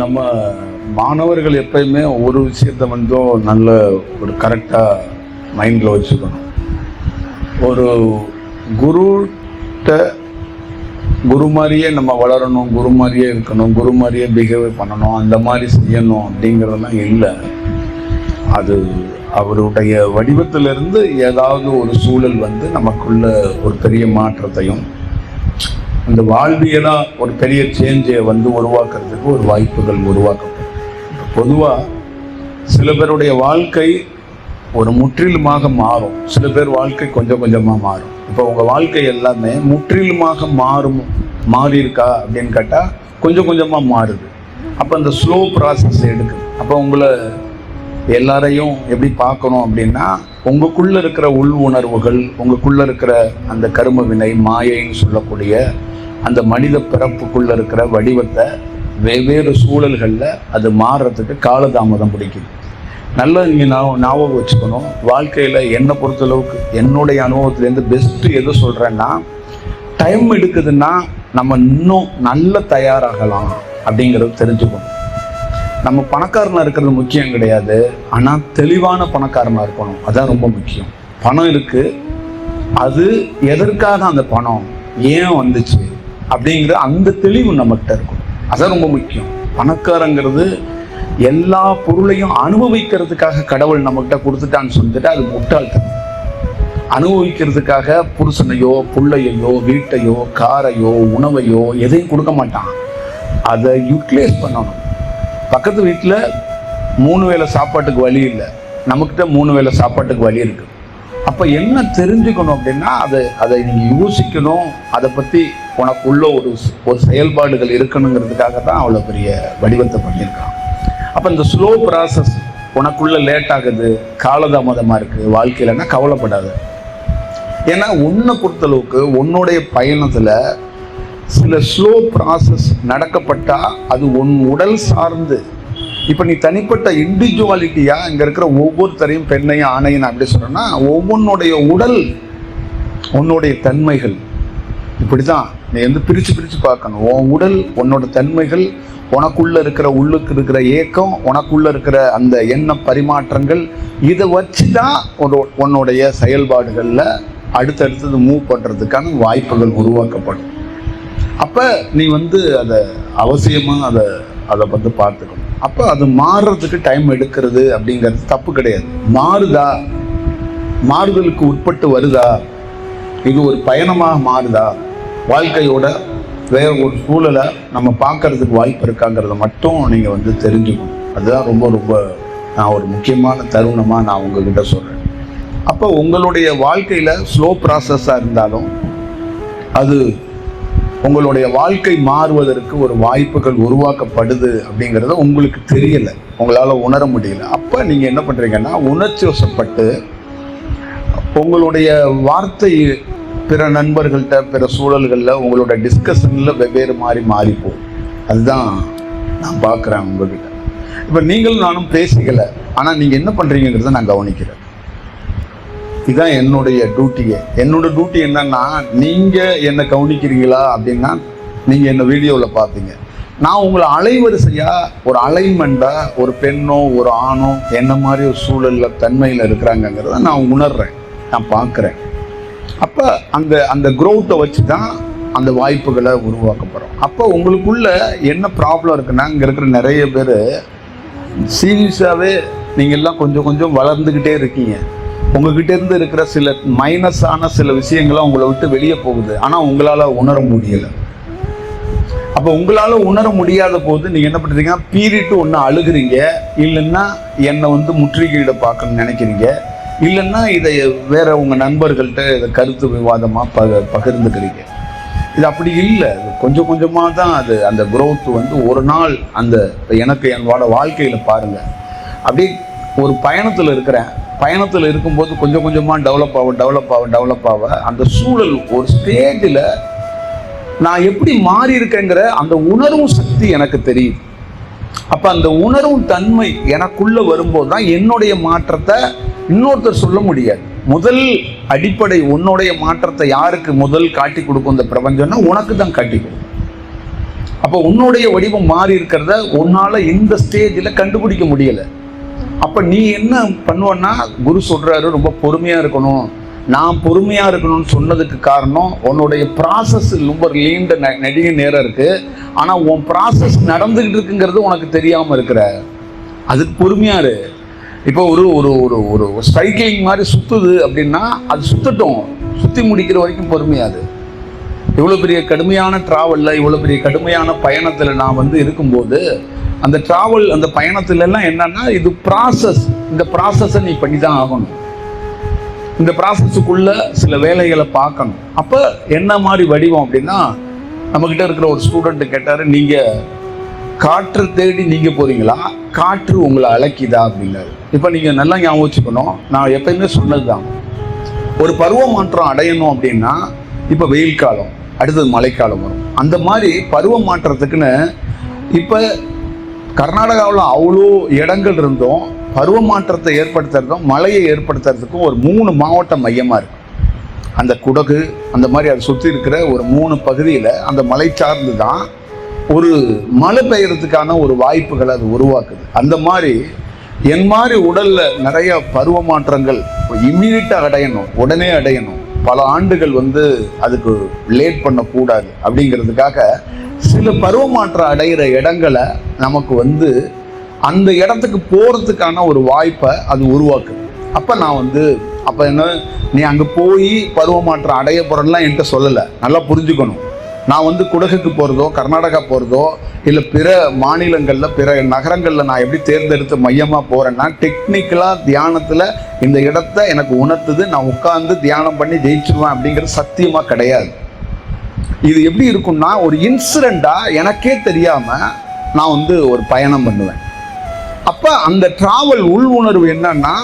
நம்ம மாணவர்கள் எப்பயுமே ஒரு விஷயத்தை நல்ல ஒரு கரெக்டாக மைண்டில் வச்சுக்கணும். ஒரு குரு மாதிரியே நம்ம வளரணும், குரு மாதிரியே இருக்கணும், குரு மாதிரியே பிஹேவ் பண்ணணும், அந்த மாதிரி செய்யணும் அப்படிங்கிறதெல்லாம் இல்லை. அது அவருடைய வடிவத்திலிருந்து ஏதாவது ஒரு சூழல் நமக்குள்ள ஒரு பெரிய மாற்றத்தையும் அந்த வாழ்வியலாக ஒரு பெரிய சேஞ்சை உருவாக்குறதுக்கு ஒரு வாய்ப்புகள் உருவாக்கப்படும். பொதுவாக சில பேருடைய வாழ்க்கை ஒரு முற்றிலுமாக மாறும், சில பேர் வாழ்க்கை கொஞ்சம் கொஞ்சமாக மாறும். இப்போ உங்கள் வாழ்க்கை எல்லாமே முற்றிலுமாக மாறி இருக்கா அப்படின்னு கேட்டால் கொஞ்சம் கொஞ்சமாக மாறுது. அப்போ அந்த ஸ்லோ ப்ராசஸ் எடுக்குது. அப்போ உங்களை எல்லாரையும் எப்படி பார்க்கணும் அப்படின்னா, உங்களுக்குள்ளே இருக்கிற உள் உணர்வுகள், உங்களுக்குள்ளே இருக்கிற அந்த கரும வினை மாயைன்னு சொல்லக்கூடிய அந்த மனித பிறப்புக்குள்ளே இருக்கிற வடிவத்தை வெவ்வேறு சூழல்களில் அது மாறுறதுக்கு காலதாமதம் பிடிக்குது. நல்லா நீங்கள் ஞாபகம் வச்சுக்கணும். வாழ்க்கையில் என்னை பொறுத்தளவுக்கு என்னுடைய அனுபவத்துலேருந்து பெஸ்ட்டு எது சொல்கிறேன்னா, டைம் எடுக்குதுன்னா நம்ம இன்னும் நல்ல தயாராகலாம் அப்படிங்கிறது தெரிஞ்சுக்கணும். நம்ம பணக்காரனாக இருக்கிறது முக்கியம் கிடையாது, ஆனால் தெளிவான பணக்காரனாக இருக்கணும், அதுதான் ரொம்ப முக்கியம். பணம் இருக்குது, அது எதற்காக அந்த பணம் ஏன் வந்துச்சு அப்படிங்கிற அந்த தெளிவு நம்மகிட்ட இருக்கும், அதுதான் ரொம்ப முக்கியம். பணக்காரங்கிறது எல்லா பொருளையும் அனுபவிக்கிறதுக்காக கடவுள் நம்மகிட்ட கொடுத்துட்டான்னு சொல்லிட்டு அது முட்டாள்தனம். அனுபவிக்கிறதுக்காக புருஷனையோ பிள்ளையோ வீட்டையோ காரையோ உணவையோ எதையும் கொடுக்க மாட்டான். அதை யூட்டிலைஸ் பண்ணணும். பக்கத்து வீட்டில் 3 வேளை சாப்பாட்டுக்கு வழி இல்லை, நம்மக்கிட்ட 3 வேளை சாப்பாட்டுக்கு வழி இருக்குது. அப்போ என்ன தெரிஞ்சுக்கணும் அப்படின்னா, அதை நீங்கள் யோசிக்கணும். அதை பற்றி உனக்குள்ள ஒரு செயல்பாடுகள் இருக்கணுங்கிறதுக்காக தான் அவ்வளோ பெரிய வடிவத்தை பண்ணியிருக்கான். அப்போ இந்த ஸ்லோ ப்ராசஸ் உனக்குள்ள லேட் ஆகுது, காலதாமதமாக இருக்குது வாழ்க்கையிலன்னா கவலைப்படாது. ஏன்னா உன்னை பொறுத்தளவுக்கு உன்னுடைய பயணத்தில் சில ஸ்லோ ப்ராசஸ் நடக்கப்பட்டால் அது உன் உடல் சார்ந்து, இப்போ நீ தனிப்பட்ட இண்டிவிஜுவாலிட்டியாக இங்கே இருக்கிற ஒவ்வொருத்தரையும் பெண்ணையும் ஆணையும் அப்படி சொல்கிறேன்னா, ஒவ்வொன்றுடைய உடல் உன்னுடைய தன்மைகள் இப்படி தான் நீ பிரித்து பார்க்கணும். உன் உடல் உன்னோட தன்மைகள், உனக்குள்ளே இருக்கிற உள்ளுக்கு இருக்கிற ஏக்கம், உனக்குள்ளே இருக்கிற அந்த எண்ண பரிமாற்றங்கள், இதை வச்சு தான் உன்னுடைய செயல்பாடுகளில் அடுத்தடுத்தது மூவ் பண்ணுறதுக்கான வாய்ப்புகள் உருவாக்கப்படும். அப்போ நீ அதை அவசியமாக அதை பார்த்துக்கணும். அப்போ அது மாறுறதுக்கு டைம் எடுக்கிறது அப்படிங்கிறது தப்பு கிடையாது. மாறுதா, மாறுதலுக்கு உட்பட்டு வருதா, இது ஒரு பயணமாக மாறுதா, வாழ்க்கையோட வேற ஒரு சூழலை நம்ம பார்க்கறதுக்கு வாய்ப்பு இருக்காங்கிறத மட்டும் நீங்கள் தெரிஞ்சுக்கணும். அதுதான் ரொம்ப ரொம்ப நான் ஒரு முக்கியமான தருணமாக நான் உங்ககிட்ட சொல்கிறேன். அப்போ உங்களுடைய வாழ்க்கையில் ஸ்லோ ப்ராசஸாக இருந்தாலும் அது உங்களுடைய வாழ்க்கை மாறுவதற்கு ஒரு வாய்ப்புகள் உருவாக்கப்படுது அப்படிங்கிறத உங்களுக்கு தெரியலை, உங்களால் உணர முடியல. அப்போ நீங்கள் என்ன பண்ணுறீங்கன்னா, உணர்ச்சி வசப்பட்டு உங்களுடைய வார்த்தை பிற நண்பர்கள்ட்ட பிற சூழல்களில் உங்களோட டிஸ்கஷனில் வெவ்வேறு மாறிப்போம். அதுதான் நான் பார்க்குறேன் உங்ககிட்ட. இப்போ நீங்களும் நானும் பேசிக்கலை, ஆனால் நீங்கள் என்ன பண்ணுறீங்கிறத நான் கவனிக்கிறேன். இதுதான் என்னுடைய டியூட்டியே. என்னோட டியூட்டி என்னன்னா, நீங்கள் என்னை கவனிக்கிறீங்களா அப்படின்னா நீங்கள் என்ன வீடியோவில் பார்ப்பீங்க. நான் உங்களை அலைவரிசையாக ஒரு அலைன்மெண்ட்டாக ஒரு பெண்ணோ ஒரு ஆணோ என்ன மாதிரி ஒரு சூழலில் தன்மையில் இருக்கிறாங்கங்கிறத நான் உணர்றேன், நான் பார்க்குறேன். அப்போ அந்த க்ரோத்தை வச்சு தான் அந்த வாய்ப்புகளை உருவாக்கப்படுறோம். அப்போ உங்களுக்குள்ள என்ன ப்ராப்ளம் இருக்குன்னா, இங்கே இருக்கிற நிறைய பேர் சீரியஸாகவே நீங்கள் எல்லாம் கொஞ்சம் கொஞ்சம் வளர்ந்துக்கிட்டே இருக்கீங்க. உங்ககிட்ட இருந்து இருக்கிற சில மைனஸான சில விஷயங்கள்லாம் உங்களை விட்டு வெளியே போகுது, ஆனால் உங்களால் உணர முடியலை. அப்போ உங்களால் உணர முடியாத போது நீங்கள் என்ன பண்ணுறீங்க, பீறிட்டு ஒன்று அழுகிறீங்க, இல்லைன்னா என்னை முற்றுகையிட பார்க்கணும்னு நினைக்கிறீங்க, இல்லைன்னா இதை வேற உங்கள் நண்பர்கள்ட்ட இதை கருத்து விவாதமாக பகிர்ந்துக்கிறீங்க. இது அப்படி இல்லை, கொஞ்சம் கொஞ்சமாக தான் அந்த குரோத் ஒரு நாள் எனக்கு என்னோட வாழ்க்கையில் பாருங்கள், அப்படி ஒரு பயணத்தில் இருக்கிறேன். பயணத்தில் இருக்கும்போது கொஞ்சம் கொஞ்சமாக டெவலப் ஆக அந்த சூழல் ஒரு ஸ்டேஜில் நான் எப்படி மாறி இருக்கேங்கிற அந்த உணர்வும் சக்தி எனக்கு தெரியுது. அப்போ அந்த உணர்வும் தன்மை எனக்குள்ளே வரும்போது தான் என்னுடைய மாற்றத்தை இன்னொருத்தர் சொல்ல முடியாது. முதல் அடிப்படை உன்னுடைய மாற்றத்தை யாருக்கு முதல் காட்டி கொடுக்கும் இந்த பிரபஞ்சம்னா உனக்கு தான் காட்டி கொடுக்கும். அப்போ உன்னுடைய வடிவம் மாறி இருக்கிறத உன்னால இந்த ஸ்டேஜில் கண்டுபிடிக்க முடியல. அப்ப நீ என்ன பண்ணுவன்னா, குரு சொல்றாரு ரொம்ப பொறுமையா இருக்கணும். நான் பொறுமையா இருக்கணும்னு சொன்னதுக்கு காரணம் உன்னுடைய ப்ராசஸ் ரொம்ப நீண்ட நெடிய நேரம் இருக்கு. ஆனா உன் ப்ராசஸ் நடந்துகிட்டு இருக்குங்கிறது உனக்கு தெரியாம இருக்கிற, அதுக்கு பொறுமையா இரு. இப்போ ஒரு ஒரு ஒரு ஒரு சைக்கிளிங் மாதிரி சுத்துது அப்படின்னா அது சுத்தட்டும், சுத்தி முடிக்கிற வரைக்கும் பொறுமையாது. இவ்வளோ பெரிய கடுமையான ட்ராவலில், இவ்வளோ பெரிய கடுமையான பயணத்தில் நான் இருக்கும்போது அந்த ட்ராவல், அந்த பயணத்துல எல்லாம் என்னன்னா, இது ப்ராசஸ். இந்த ப்ராசஸை நீ பண்ணி தான் ஆகணும். இந்த ப்ராசஸுக்குள்ள சில வேலைகளை பார்க்கணும். அப்போ என்ன மாதிரி வடிவம் அப்படின்னா, நம்மக்கிட்ட இருக்கிற ஒரு ஸ்டூடெண்ட் கேட்டார், நீங்கள் காற்று தேடி நீங்கள் போகிறீங்களா, காற்று உங்களை அழைக்குதா அப்படின்னாரு. இப்போ நீங்கள் நல்லா ஞாபகம் வச்சுக்கணும், நான் எப்பயுமே சொன்னது தான், ஒரு பருவ மாற்றம் அடையணும் அப்படின்னா, இப்போ வெயில் காலம், அடுத்தது மழைக்காலம் வரும். அந்த மாதிரி பருவ மாற்றத்துக்குன்னு இப்போ கர்நாடகாவில் அவ்வளோ இடங்கள் இருந்தும் பருவ மாற்றத்தை ஏற்படுத்துறதும் மழையை ஏற்படுத்துறதுக்கும் ஒரு 3 மாவட்ட மையமாக இருக்கு. அந்த குடகு அந்த மாதிரி அதை சுற்றி இருக்கிற ஒரு 3 பகுதியில் அந்த மலை சார்ந்து தான் ஒரு மழை பெய்யறதுக்கான ஒரு வாய்ப்புகளை அது உருவாக்குது. அந்த மாதிரி என் மாதிரி உடலில் நிறைய பருவ மாற்றங்கள் இம்மீடியட்டாக அடையணும், உடனே அடையணும், பல ஆண்டுகள் அதுக்கு லேட் பண்ணக்கூடாது அப்படிங்கிறதுக்காக சில பருவமாற்றம் அடைகிற இடங்களை நமக்கு அந்த இடத்துக்கு போகிறதுக்கான ஒரு வாய்ப்பை அது உருவாக்குது. அப்போ நான் அப்போ என்ன, நீ அங்கே போய் பருவமாற்றம் அடைய போகிறலாம் என்கிட்ட சொல்லலை, நல்லா புரிஞ்சுக்கணும். நான் குடகுக்கு போகிறதோ கர்நாடகா போகிறதோ இல்லை பிற மாநிலங்களில் பிற நகரங்களில் நான் எப்படி தேர்ந்தெடுத்து மையமாக போகிறேன்னா, டெக்னிக்கலாக தியானத்தில் இந்த இடத்த எனக்கு உணர்த்துது, நான் உட்கார்ந்து தியானம் பண்ணி ஜெயிச்சிருவேன் அப்படிங்கிறது சத்தியமாக கிடையாது. இது எப்படி இருக்கும்னா, ஒரு இன்சிடெண்ட்டாக எனக்கே தெரியாமல் நான் ஒரு பயணம் பண்ணுவேன். அப்போ அந்த டிராவல் உள் உணர்வு என்னன்னா,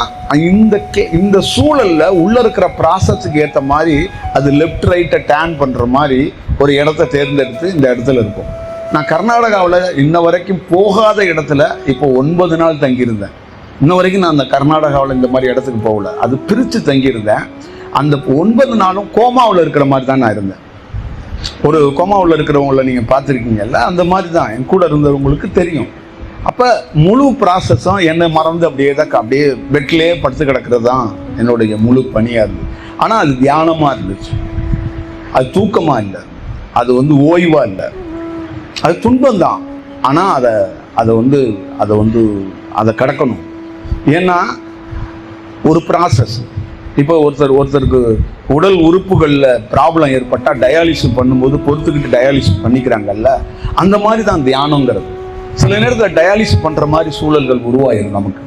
இந்த சூழலில் உள்ளே இருக்கிற ப்ராசஸுக்கு ஏற்ற மாதிரி அது லெஃப்ட் ரைட்டை டேர்ன் பண்ணுற மாதிரி ஒரு இடத்த தேர்ந்தெடுத்து இந்த இடத்துல இருக்கும். நான் கர்நாடகாவில் இன்ன வரைக்கும் போகாத இடத்துல இப்போ 9 நாள் தங்கியிருந்தேன். இன்ன வரைக்கும் நான் அந்த கர்நாடகாவில் இந்த மாதிரி இடத்துக்கு போகல, அது பிரித்து தங்கியிருந்தேன். அந்த 9 நாளும் கோமாவில் இருக்கிற மாதிரி தான் நான் இருந்தேன். ஒரு கோமாவில் இருக்கிறவங்கள நீங்கள் பார்த்துருக்கீங்கல்ல, அந்த மாதிரி தான் என் கூட இருந்தவங்களுக்கு தெரியும். அப்போ முழு ப்ராசஸும் என்னை மறந்து அப்படியே பெட்லேயே படுத்து கிடக்கிறது தான் என்னுடைய முழு பணியாக இருந்தது. ஆனால் அது தியானமாக இருந்துச்சு, அது தூக்கமாக இல்லை, அது ஓய்வாக இல்லை, அது துன்பம் தான். ஆனால் அதை கடக்கணும். ஏன்னா ஒரு ப்ராசஸ். இப்போ ஒருத்தருக்கு உடல் உறுப்புகளில் ப்ராப்ளம் ஏற்பட்டால் டயாலிசிஸ் பண்ணும்போது பொறுத்துக்கிட்டு டயாலிசிஸ் பண்ணிக்கிறாங்கல்ல, அந்த மாதிரி தான் தியானங்கிறது. சில நேரத்தில் டயாலிசிஸ் பண்ணுற மாதிரி சூழல்கள் உருவாயிடும் நமக்கு.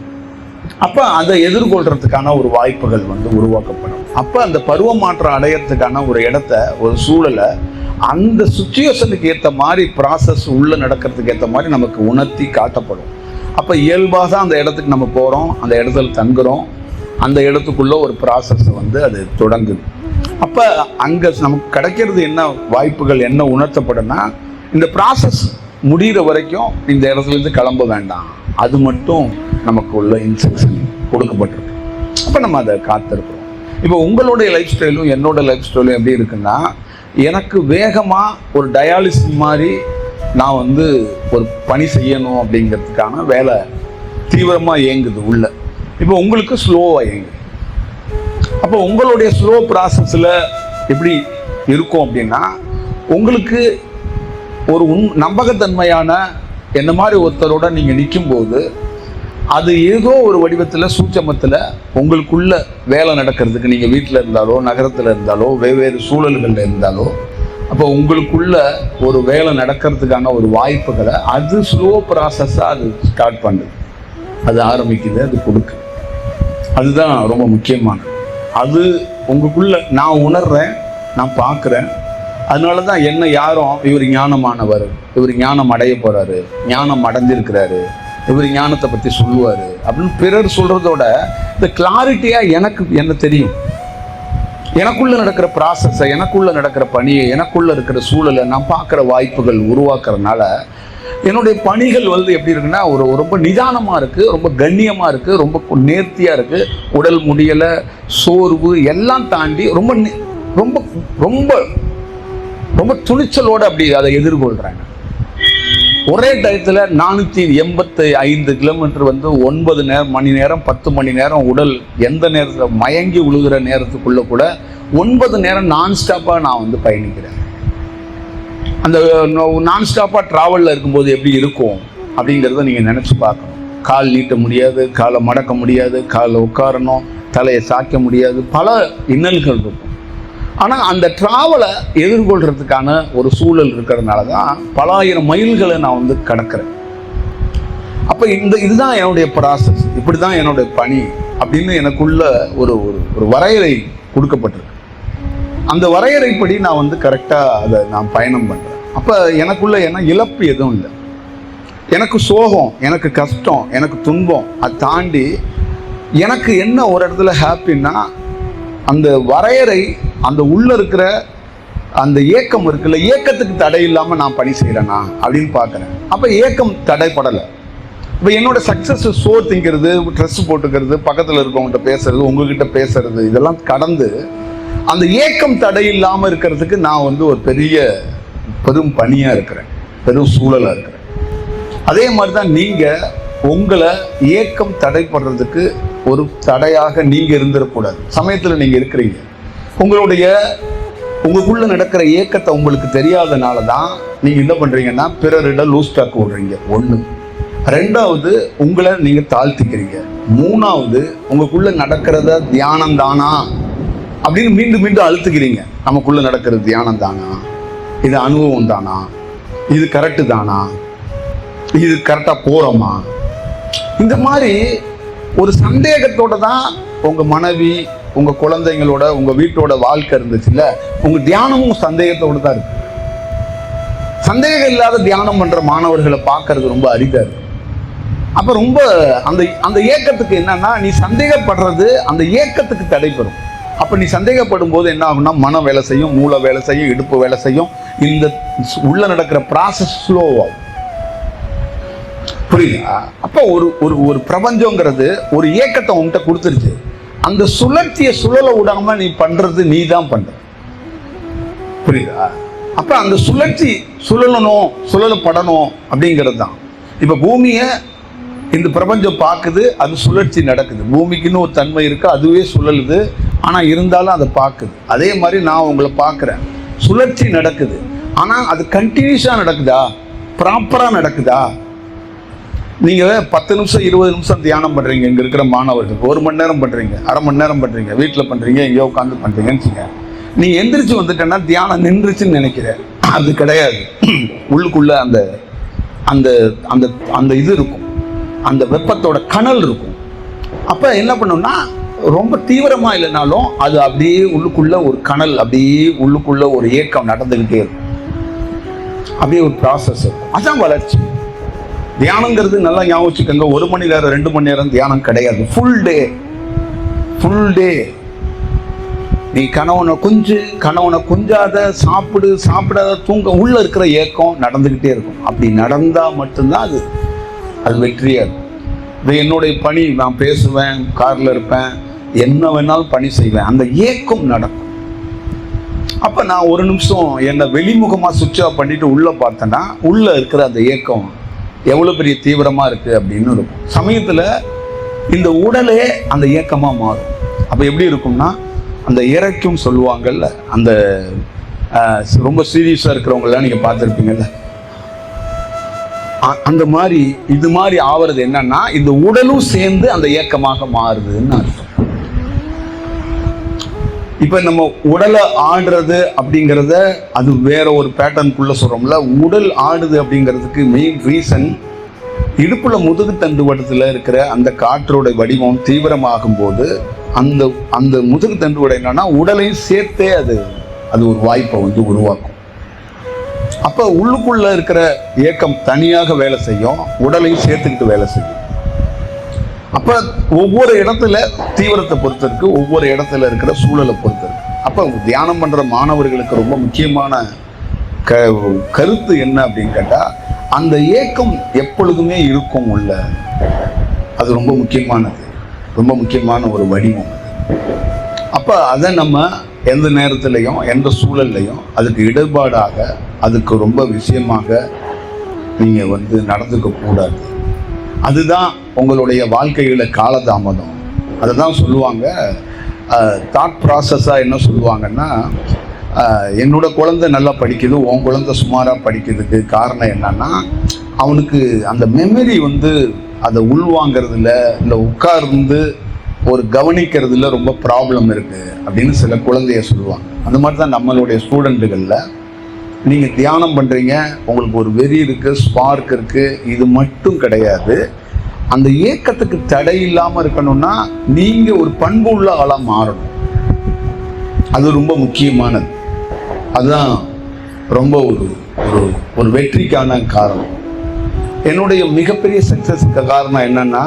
அப்போ அதை எதிர்கொள்கிறதுக்கான ஒரு வாய்ப்புகள் உருவாக்கப்படும். அப்போ அந்த பருவ மாற்றம் அடையிறதுக்கான ஒரு இடத்த, ஒரு சூழலை அந்த சுச்சுவேஷனுக்கு ஏற்ற மாதிரி ப்ராசஸ் உள்ளே நடக்கிறதுக்கு ஏற்ற மாதிரி நமக்கு உணர்த்தி காட்டப்படும். அப்போ இயல்பாக தான் அந்த இடத்துக்கு நம்ம போகிறோம், அந்த இடத்துல தங்குறோம், அந்த இடத்துக்குள்ள ஒரு ப்ராசஸ் அது தொடங்குது. அப்போ அங்கே நமக்கு கிடைக்கிறது என்ன வாய்ப்புகள், என்ன உணர்த்தப்படும்னா, இந்த ப்ராசஸ் முடிகிற வரைக்கும் இந்த இடத்துலேருந்து கிளம்ப வேண்டாம், அது மட்டும் நமக்கு உள்ள இன்ஸ்ட்ரக்ஷன் கொடுக்கப்பட்டிருக்கு. அப்போ நம்ம அதை காத்திருக்கிறோம். இப்போ உங்களுடைய லைஃப் ஸ்டைலும் என்னோட லைஃப் ஸ்டைலும் எப்படி இருக்குன்னா, எனக்கு வேகமாக ஒரு டயாலிசிஸ் மாதிரி நான் ஒரு பணி செய்யணும் அப்படிங்கிறதுக்கான வேலை தீவிரமாக இயங்குது உள்ள. இப்போ உங்களுக்கு ஸ்லோவாக இயங்குது. அப்போ உங்களுடைய ஸ்லோ ப்ராசஸில் எப்படி இருக்கும் அப்படின்னா, உங்களுக்கு ஒரு நம்பகத்தன்மையான என்ன மாதிரி ஒருத்தரோட நீங்கள் நிற்கும்போது அது ஏதோ ஒரு வடிவத்தில் சூட்சமத்தில் உங்களுக்குள்ள வேலை நடக்கிறதுக்கு, நீங்கள் வீட்டில் இருந்தாலோ நகரத்தில் இருந்தாலோ வெவ்வேறு சூழல்களில் இருந்தாலோ, அப்போ உங்களுக்குள்ள ஒரு வேலை நடக்கிறதுக்கான ஒரு வாய்ப்புகளை அது ஸ்லோ ப்ராசஸாக அது ஸ்டார்ட் பண்ணுது, அது ஆரம்பிக்குது, அது கொடுக்குது. அதுதான் ரொம்ப முக்கியமானது. அது உங்களுக்குள்ள நான் உணர்றேன், நான் பார்க்குறேன். அதனால தான் என்ன யாரும் இவர் ஞானமானவர், இவர் ஞானம் அடைய போகிறாரு, ஞானம் அடைஞ்சிருக்கிறாரு, இவர் ஞானத்தை பற்றி சொல்லுவார் அப்படின்னு பிறர் சொல்கிறதோட இந்த கிளாரிட்டியாக என்ன தெரியும், எனக்குள்ளே நடக்கிற ப்ராசஸை, எனக்குள்ளே நடக்கிற பணியை, எனக்குள்ளே இருக்கிற சூழலை நான் பார்க்குற வாய்ப்புகள் உருவாக்குறதுனால என்னுடைய பணிகள் எப்படி இருக்குன்னா, ரொம்ப நிதானமாக இருக்குது, ரொம்ப கண்ணியமாக இருக்குது, ரொம்ப நேர்த்தியாக இருக்குது. உடல் முடியலை, சோர்வு எல்லாம் தாண்டி ரொம்ப ரொம்ப ரொம்ப ரொம்ப துணிச்சலோடு அப்படி அதை எதிர்கொள்கிறாங்க. ஒரே டயத்தில் 485 கிலோமீட்டர் 9 மணி நேரம் 10 மணி நேரம் உடல் எந்த நேரத்தில் மயங்கி விழுகிற நேரத்துக்குள்ள கூட 9 நேரம் நான் ஸ்டாப்பாக நான் பயணிக்கிறேன். அந்த நான் ஸ்டாப்பாக ட்ராவலில் இருக்கும்போது எப்படி இருக்கும் அப்படிங்கிறத நீங்கள் நினச்சி பார்க்கணும். கால் நீட்ட முடியாது, காலை மடக்க முடியாது, காலை உட்காரணும், தலையை சாய்க்க முடியாது, பல இன்னல்கள் இருக்கும். ஆனால் அந்த ட்ராவலை எதிர்கொள்கிறதுக்கான ஒரு சூழல் இருக்கிறதுனால தான் பல ஆயிரம் மைல்களை நான் கடக்கிறேன். அப்போ இதுதான் என்னுடைய ப்ராசஸ், இப்படி தான் என்னுடைய பணி அப்படின்னு எனக்குள்ள ஒரு ஒரு வரையறை கொடுக்கப்பட்டிருக்கு. அந்த வரையறைப்படி நான் கரெக்டாக அதை நான் பயணம் பண்ணுறேன். அப்போ எனக்குள்ள இழப்பு எதுவும் இல்லை. எனக்கு சோகம், எனக்கு கஷ்டம், எனக்கு துன்பம், அதை தாண்டி எனக்கு என்ன ஒரு இடத்துல ஹாப்பின்னா அந்த வரையறை, அந்த உள்ள இருக்கிற அந்த ஏக்கம் இருக்குல்ல, ஏக்கத்துக்கு தடை இல்லாமல் நான் பணி செய்கிறேனா அப்படின்னு பார்க்குறேன். அப்போ ஏக்கம் தடைப்படலை. இப்போ என்னோட சக்ஸஸ் சோறு திங்கிறது, ட்ரெஸ் போட்டுக்கிறது, பக்கத்தில் இருக்கவங்ககிட்ட பேசுறது, உங்ககிட்ட பேசுறது, இதெல்லாம் கடந்து அந்த ஏக்கம் தடை இல்லாமல் இருக்கிறதுக்கு நான் ஒரு பெரும் பணியாக இருக்கிறேன், பெரும் சூழலாக இருக்கிறேன். அதே மாதிரி தான் நீங்கள் உங்களை ஏக்கம் தடைப்படுறதுக்கு ஒரு தடையாக நீங்கள் இருந்துடக்கூடாது. சமயத்தில் நீங்கள் இருக்கிறீங்க, உங்களுக்குள்ள நடக்கிற ஏக்கத்தை உங்களுக்கு தெரியாதனால தான் நீங்கள் என்ன பண்ணுறீங்கன்னா பிறரிடம் லூஸ் டாக் விடுறீங்க. 1. 2வது உங்களை நீங்கள் தாழ்த்திக்கிறீங்க. 3வது உங்களுக்குள்ள நடக்கிறத தியானம் தானா அப்படின்னு மீண்டும் மீண்டும் அழுத்துக்கிறீங்க. நமக்குள்ள நடக்கிறது தியானம் தானா, இது அனுபவம் தானா, இது கரெக்டு தானா, இது கரெக்டாக போகிறோமா, இந்த மாதிரி ஒரு சந்தேகத்தோட தான் உங்கள் மனைவி, உங்கள் குழந்தைங்களோட, உங்கள் வீட்டோட வாழ்க்கை இருந்துச்சுல்ல, உங்கள் தியானமும் சந்தேகத்தோடு தான் இருக்கு. சந்தேகம் இல்லாத தியானம் பண்ணுற மாணவர்களை பார்க்கறது ரொம்ப அரிதாக இருக்கு. அப்போ ரொம்ப அந்த ஏக்கத்துக்கு என்னன்னா, நீ சந்தேகப்படுறது அந்த ஏக்கத்துக்கு தடைபெறும். அப்போ நீ சந்தேகப்படும் போது என்ன ஆகும்னா, மனம் வேலை செய்யும், மூளை வேலை செய்யும், இடுப்பு வேலை செய்யும், இந்த உள்ள நடக்கிற ப்ராசஸ் ஸ்லோவாகும். புரியுதா? அப்போ ஒரு பிரபஞ்சங்கிறது ஒரு ஏக்கத்தை உங்ககிட்ட கொடுத்துருச்சு. அந்த சுழற்சியை சுழல விடாம நீ பண்றது நீ தான் பண்ற. புரியுதா? அப்ப அந்த சுழற்சி சுழலப்படணும் அப்படிங்கிறது தான். இப்ப பூமியை இந்த பிரபஞ்சம் பார்க்குது, அது சுழற்சி நடக்குது. பூமிக்குன்னு ஒரு தன்மை இருக்கு, அதுவே சுழலுது. ஆனா இருந்தாலும் அதை பார்க்குது. அதே மாதிரி நான் உங்களை பார்க்குறேன், சுழற்சி நடக்குது. ஆனா அது கண்டினியூஸா நடக்குதா, ப்ராப்பரா நடக்குதா? நீங்க 10 நிமிஷம் 20 நிமிஷம் தியானம் பண்றீங்க, இங்க இருக்கிற மாணவர்கள் 1 மணி நேரம் பண்றீங்க, அரை மணி நேரம் பண்றீங்க, வீட்டில் பண்றீங்க, எங்கேயோ உட்காந்து பண்றீங்கன்னு நீ எந்திரிச்சு வந்துட்டேன்னா தியானம் நின்றுச்சுன்னு நினைக்கிறேன். அது கிடையாது. உள்ளுக்குள்ள அந்த அந்த அந்த அந்த இது இருக்கும், அந்த வெப்பத்தோட கனல் இருக்கும். அப்ப என்ன பண்ணோம்னா, ரொம்ப தீவிரமா இல்லைனாலும் அது அப்படியே உள்ளுக்குள்ள ஒரு கனல், அப்படியே உள்ளுக்குள்ள ஒரு ஏக்கம் நடந்துகிட்டே இருக்கும். அப்படியே ஒரு ப்ராசஸ் இருக்கும். அதான் வளர்ச்சி. தியானங்கிறது நல்லா ஞாபகம் வச்சுக்கோங்க. 1 மணி நேரம் 2 மணி நேரம் தியானம் கிடையாது. ஃபுல் டே நீ கணவனை கொஞ்சாத, சாப்பிடாத, தூங்க, உள்ள இருக்கிற ஏக்கம் நடந்துகிட்டே இருக்கும். அப்படி நடந்தா மட்டும்தான் அது வெற்றியா இருக்கும். இது என்னுடைய பணி. நான் பேசுவேன், கார்ல இருப்பேன், என்ன வேணாலும் பணி செய்வேன், அந்த ஏக்கம் நடக்கும். அப்ப நான் 1 நிமிஷம் என்னை வெளிமுகமா சுவிட்ச் ஆஃப் பண்ணிட்டு உள்ள பார்த்தேன்னா, உள்ள இருக்கிற அந்த ஏக்கம் எவ்வளவு பெரிய தீவிரமா இருக்கு அப்படின்னு இருக்கும். சமயத்துல இந்த உடலே அந்த ஏக்கமா மாறும். அப்ப எப்படி இருக்கும்னா, அந்த இறைக்கும் சொல்லுவாங்கல்ல, அந்த ரொம்ப சீரியஸா இருக்கிறவங்கலாம் நீங்க பார்த்துருப்பீங்கல்ல, அந்த மாதிரி இது மாதிரி ஆவறது என்னன்னா, இந்த உடலும் சேர்ந்து அந்த ஏக்கமாக மாறுதுன்னு அர்த்தம். இப்ப நம்ம உடலை ஆடுறது அப்படிங்கிறத அது வேற ஒரு பேட்டர்னுக்குள்ள சொல்றோம்ல. உடல் ஆடுது அப்படிங்கிறதுக்கு மெயின் ரீசன், இடுப்புல முதுகு தண்டு வட்டத்தில் இருக்கிற அந்த காற்றோட வடிவம் தீவிரமாகும் போது அந்த அந்த முதுகு தண்டு வடை என்னன்னா, உடலையும் சேர்த்தே அது ஒரு வாய்ப்பை உருவாக்கும். அப்ப உள்ளுக்குள்ள இருக்கிற ஏக்கம் தனியாக வேலை செய்யும், உடலையும் சேர்த்துக்கிட்டு வேலை செய்யும். அப்ப ஒவ்வொரு இடத்துல தீவிரத்தை பொறுத்து இருக்கு, ஒவ்வொரு இடத்துல இருக்கிற சூழலை பொறுத்து இருக்கு. அப்ப தியானம் பண்ற மாணவர்களுக்கு ரொம்ப முக்கியமான கருத்து என்ன அப்படின்னு கேட்டா, அந்த ஏக்கம் எப்பொழுதுமே இருக்கும் உள்ள. அது ரொம்ப முக்கியமானது, ரொம்ப முக்கியமான ஒரு வடிவம். அப்ப அதை நம்ம எந்த நேரத்திலையும் எந்த சூழல்லையும் அதுக்கு இடர்பாடாக, அதுக்கு ரொம்ப விஷயமாக நீங்கள் நடந்துக்க கூடாது. அதுதான் உங்களுடைய வாழ்க்கையில் காலதாமதம். அதை தான் சொல்லுவாங்க, தாட் ப்ராசஸாக என்ன சொல்லுவாங்கன்னா, என்னோட குழந்தை நல்லா படிக்குது, உன் குழந்தை சுமாராக படிக்கிறதுக்கு காரணம் என்னன்னா, அவனுக்கு அந்த மெமரி அதை உள்வாங்கிறதுல, இல்லை உட்கார்ந்து ஒரு கவனிக்கிறதுல ரொம்ப ப்ராப்ளம் இருக்குது அப்படின்னு சில குழந்தைய சொல்லுவாங்க. அந்த மாதிரி தான் நம்மளுடைய ஸ்டூடெண்ட்டுகளில் நீங்கள் தியானம் பண்ணுறீங்க, உங்களுக்கு ஒரு வெறி இருக்குது, ஸ்பார்க் இருக்குது, இது மட்டும் கிடையாது. அந்த ஏக்கத்துக்கு தடை இல்லாமல் இருக்கணும்னா நீங்கள் ஒரு பண்பு உள்ள ஆளாக மாறணும். அது ரொம்ப முக்கியமானது. அதுதான் ரொம்ப ஒரு வெற்றிக்கான காரணம். என்னுடைய மிகப்பெரிய சக்ஸஸுக்கு காரணம் என்னன்னா,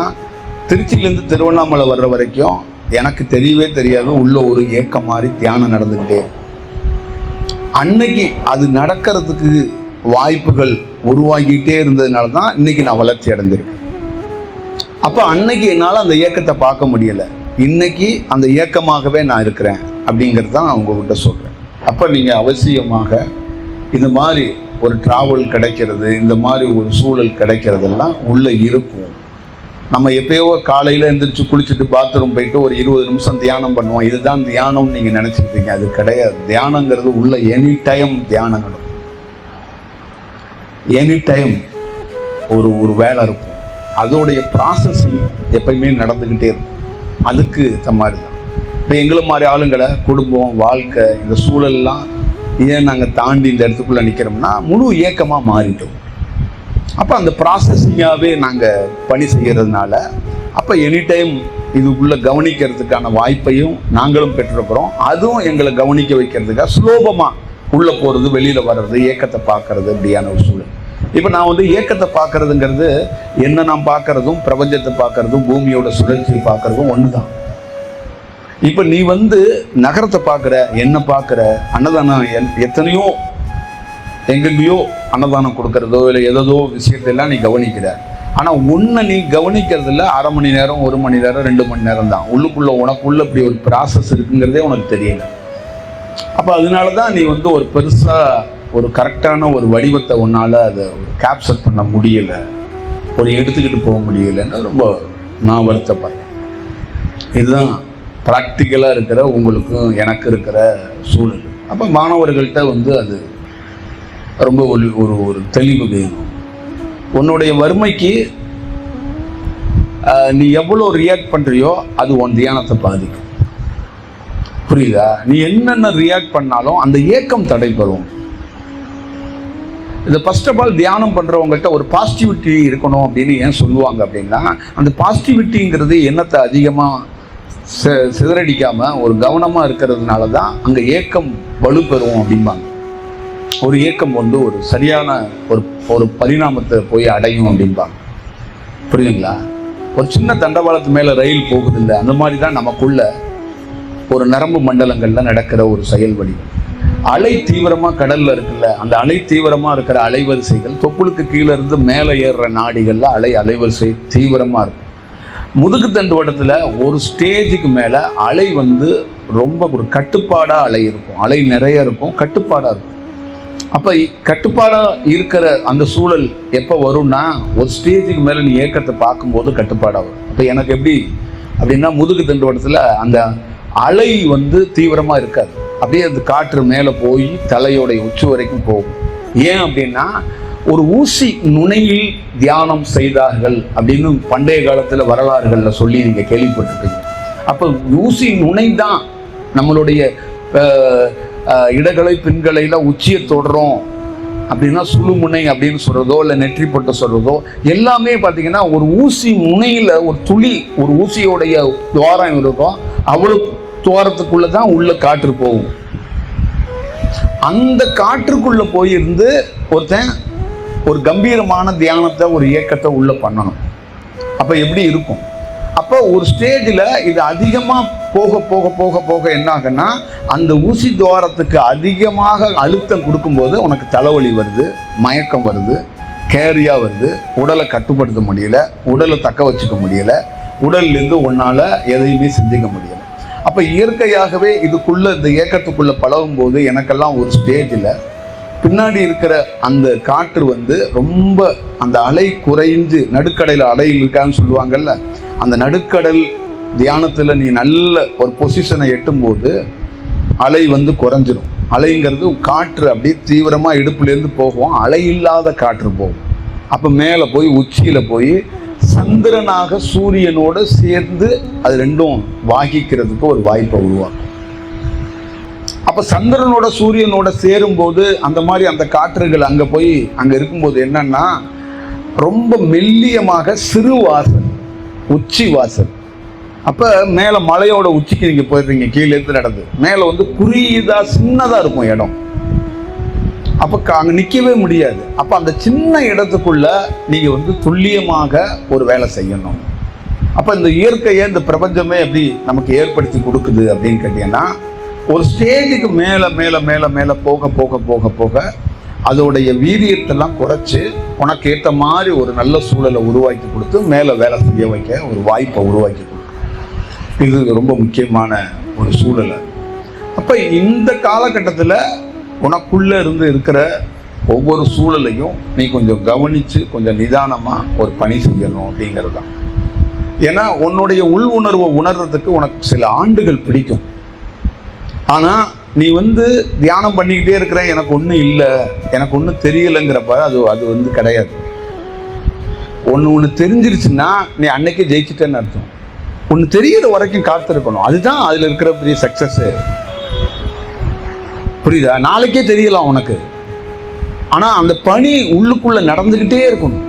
திருச்சியிலேருந்து திருவண்ணாமலை வர்ற வரைக்கும் எனக்கு தெரியவே தெரியாது, உள்ள ஒரு ஏக்கம் மாதிரி தியானம் நடந்துக்கிட்டே. அன்னைக்கு அது நடக்கிறதுக்கு வாய்ப்புகள் உருவாகிட்டே இருந்ததுனால தான் இன்னைக்கு நான் வளர்ச்சி அடைஞ்சிருக்கேன். அப்போ அன்னைக்கு என்னால் அந்த ஏக்கத்தை பார்க்க முடியலை, இன்னைக்கு அந்த ஏக்கமாகவே நான் இருக்கிறேன் அப்படிங்கிறது தான் நான் உங்ககிட்ட சொல்கிறேன். அப்போ நீங்கள் அவசியமாக இந்த மாதிரி ஒரு டிராவல் கிடைக்கிறது, இந்த மாதிரி ஒரு சூழல் கிடைக்கிறதெல்லாம் உள்ளே இருக்கும். நம்ம எப்பயோ காலையில் எழுந்திரிச்சு குளிச்சுட்டு பாத்ரூம் போயிட்டு ஒரு 20 நிமிஷம் தியானம் பண்ணுவோம், இதுதான் தியானம்னு நீங்கள் நினச்சிருப்பீங்க. அது கிடையாது. தியானங்கிறது உள்ள எனி டைம் தியானம் நடக்கும். எனி டைம் ஒரு வேலை இருக்கும், அதோடைய ப்ராசஸிங் எப்பயுமே நடந்துக்கிட்டே இருக்கும். அதுக்கு இந்த மாதிரி தான் இப்போ எங்களை மாதிரி ஆளுங்களை குடும்பம், வாழ்க்கை, இந்த சூழல்லாம் ஏன் நாங்கள் தாண்டி இந்த இடத்துக்குள்ளே நிற்கிறோம்னா முழு ஏக்கமாக மாறிட்டோம். அப்போ அந்த ப்ராசஸிங்காகவே நாங்கள் பணி செய்கிறதுனால அப்போ எனி டைம் இதுக்குள்ளே கவனிக்கிறதுக்கான வாய்ப்பையும் நாங்களும் பெற்றிருக்கிறோம். அதுவும் எங்களை கவனிக்க வைக்கிறதுக்காக சுலோபமாக உள்ளே போகிறது, வெளியில் வர்றது, ஏக்கத்தை பார்க்கறது, இப்படியான ஒரு சூழல். இப்போ நான் ஏக்கத்தை பார்க்கறதுங்கிறது என்ன நான் பார்க்கறதும், பிரபஞ்சத்தை பார்க்கறதும், பூமியோட சுழற்சியை பார்க்கறதும் ஒன்று தான். இப்போ நீ நகரத்தை பார்க்குற, என்ன பார்க்குற, அன்னதானம் எத்தனையோ எங்கேயோ அன்னதானம் கொடுக்கறதோ இல்லை ஏதோ விஷயத்தெல்லாம் நீ கவனிக்கிற. ஆனால் ஒன்றை நீ கவனிக்கிறதுல அரை மணி நேரம், 1 மணி நேரம், 2 மணி நேரம் தான். உள்ளுக்குள்ளே உனக்குள்ளே இப்படி ஒரு ப்ராசஸ் இருக்குங்கிறதே உனக்கு தெரியல. அப்போ அதனால தான் நீ ஒரு பெருசாக ஒரு கரெக்டான ஒரு வடிவத்தை உன்னால் அதை கேப்சர் பண்ண முடியலை, ஒரு எடுத்துக்கிட்டு போக முடியலைன்னு ரொம்ப நான் வருத்தப்படுறேன். இதுதான் ப்ராக்டிக்கலாக இருக்கிற உங்களுக்கும் எனக்கு இருக்கிற சூழல். அப்போ மாணவர்கள்ட்ட அது ரொம்ப ஒரு தெளிவு வேணும். உன்னுடைய வறுமைக்கு நீ எவ்வளோ ரியாக்ட் பண்ணுறியோ அது உன் தியானத்தை பாதிக்கும். புரியுதா? நீ என்னென்ன ரியாக்ட் பண்ணாலும் அந்த ஏக்கம் தடைபெறும். இந்த ஃபர்ஸ்ட் ஆஃப் ஆல் தியானம் பண்ணுறவங்கள்ட்ட ஒரு பாசிட்டிவிட்டி இருக்கணும் அப்படின்னு ஏன் சொல்லுவாங்க அப்படின்னா, அந்த பாசிட்டிவிட்டிங்கிறது எண்ணத்தை அதிகமாக சிதறடிக்காமல் ஒரு கவனமாக இருக்கிறதுனால தான் அங்கே ஏக்கம் வலுப்பெறும் அப்படிம்பாங்க. ஒரு ஏக்கம் ஒரு சரியான ஒரு பரிணாமத்தை போய் அடையும் அப்படிம்பாங்க. புரியுதுங்களா? ஒரு சின்ன தண்டவாளத்து மேலே ரயில் போகுது இல்லை, அந்த மாதிரி தான் நமக்குள்ள ஒரு நரம்பு மண்டலங்களில் நடக்கிற ஒரு செயல் வடிவம். அலை தீவிரமாக கடலில் இருக்குல்ல, அந்த அலை தீவிரமாக இருக்கிற அலைவரிசைகள் தொப்புளுக்கு கீழே இருந்து மேலே ஏறுற நாடிகளில் அலைவரிசை தீவிரமாக இருக்கும். முதுகு தண்டு வட்டத்தில் ஒரு ஸ்டேஜுக்கு மேலே அலை ரொம்ப ஒரு கட்டுப்பாடாக அலை இருக்கும், அலை நிறைய இருக்கும், கட்டுப்பாடாக இருக்கும். அப்போ கட்டுப்பாடாக இருக்கிற அந்த சூழல் எப்போ வரும்னா, ஒரு ஸ்டேஜுக்கு மேலே நீ ஏக்கத்தை பார்க்கும்போது கட்டுப்பாடாக வரும். அப்போ எனக்கு எப்படி அப்படின்னா, முதுகு தண்டு வட்டத்தில் அந்த அலை தீவிரமாக இருக்காது, அப்படியே அந்த காற்று மேலே போய் தலையோடைய உச்சி வரைக்கும் போகும். ஏன் அப்படின்னா, ஒரு ஊசி நுனையில் தியானம் செய்தார்கள் அப்படின்னு பண்டைய காலத்தில் வரலாறுகளில் சொல்லி நீங்கள் கேள்விப்பட்டிருப்பீங்க. அப்போ ஊசி நுனை தான் நம்மளுடைய இடகளை பின்களையில் உச்சியை தொடுறோம் அப்படின்னா, சுழுமுனை அப்படின்னு சொல்கிறதோ இல்லை நெற்றி போட்டு சொல்கிறதோ எல்லாமே பார்த்தீங்கன்னா ஒரு ஊசி முனையில் ஒரு துளி, ஒரு ஊசியோடைய துவாரம் இருக்கும், அவ்வளோ துவாரத்துக்குள்ளே தான் உள்ள காற்று போகும். அந்த காற்றுக்குள்ளே போயிருந்து ஒருத்தன் ஒரு கம்பீரமான தியானத்தை, ஒரு இயக்கத்தை உள்ள பண்ணணும். அப்போ எப்படி இருக்கும்? அப்போ ஒரு ஸ்டேஜில் இது அதிகமாக போக போக போக போக என்ன ஆகுன்னா, அந்த ஊசி துவாரத்துக்கு அதிகமாக அழுத்தம் கொடுக்கும்போது உனக்கு தலைவலி வருது, மயக்கம் வருது, கேரியா வருது, உடலை கட்டுப்படுத்த முடியல, உடலை தக்க வச்சுக்க முடியல, உடல்லேருந்து உன்னால் எதையுமே சிந்திக்க முடியல. அப்போ இயற்கையாகவே இதுக்குள்ளே இந்த இயக்கத்துக்குள்ளே பழகும் போது எனக்கெல்லாம் ஒரு ஸ்டேஜில் பின்னாடி இருக்கிற அந்த காற்று வந்து ரொம்ப அந்த அலை குறைஞ்சு, நடுக்கடலில் அலை இருக்கான்னு சொல்லுவாங்கல்ல, அந்த நடுக்கடல் தியானத்தில் நீ நல்ல ஒரு பொசிஷனை எட்டும்போது அலை வந்து குறைஞ்சிரும். அலைங்கிறது காற்று அப்படியே தீவிரமாக இடுப்புலேருந்து போகும், அலை இல்லாத காற்று போகும். அப்போ மேலே போய் உச்சியில் போய் சந்திரனாக சூரியனோடு சேர்ந்து அது ரெண்டும் வாகிக்கிறதுக்கு ஒரு வாய்ப்பை உருவாக்கும். அப்போ சந்திரனோட சூரியனோட சேரும்போது அந்த மாதிரி அந்த காற்றுகள் அங்கே போய் அங்கே இருக்கும்போது என்னன்னா ரொம்ப மெல்லியமாக சிறு வாசல், உச்சி வாசல். அப்போ மேலே மலையோட உச்சிக்கு நீங்கள் போயிடுறீங்க, கீழே இருந்து நடந்து மேலே வந்து குறியீதா சின்னதாக இருக்கும் இடம். அப்போ அங்கே நிற்கவே முடியாது. அப்போ அந்த சின்ன இடத்துக்குள்ள நீங்கள் வந்து துல்லியமாக ஒரு வேலை செய்யணும். அப்போ இந்த இயற்கையை, இந்த பிரபஞ்சமே எப்படி நமக்கு ஏற்படுத்தி கொடுக்குது அப்படின்னு கேட்டீங்கன்னா, ஒரு ஸ்டேஜுக்கு மேலே மேலே மேலே மேலே போக போக போக போக அதோடைய வீரியத்தெல்லாம் குறைச்சி உனக்கு ஏற்ற மாதிரி ஒரு நல்ல சூழலை உருவாக்கி கொடுத்து மேலே வேலை செய்ய வைக்க ஒரு வாய்ப்பை உருவாக்கி கொடுக்கும். இது ரொம்ப முக்கியமான ஒரு சூழலை. அப்போ இந்த காலகட்டத்தில் உனக்குள்ளே இருந்து இருக்கிற ஒவ்வொரு சூழலையும் நீ கொஞ்சம் கவனித்து கொஞ்சம் நிதானமாக ஒரு பணி செய்யணும் அப்படிங்கிறது தான். ஏன்னா உன்னுடைய உள் உணர்வை உணர்றதுக்கு உனக்கு சில ஆண்டுகள் பிடிக்கும். ஆனால் நீ வந்து தியானம் பண்ணிக்கிட்டே இருக்கிற, எனக்கு ஒன்றும் இல்லை, எனக்கு ஒன்றும் தெரியலைங்கிறப்ப அது வந்து கிடையாது. ஒன்று தெரிஞ்சிருச்சுன்னா நீ அன்னைக்கே ஜெயிச்சிட்டேன்னு அர்த்தம். ஒன்று தெரிகிற வரைக்கும் காத்திருக்கணும். அதுதான் அதில் இருக்கிற பெரிய சக்ஸஸ்ஸு. புரியுதா? நாளைக்கே தெரியலாம் உனக்கு, ஆனால் அந்த பணி உள்ளுக்குள்ளே நடந்துக்கிட்டே இருக்கணும்.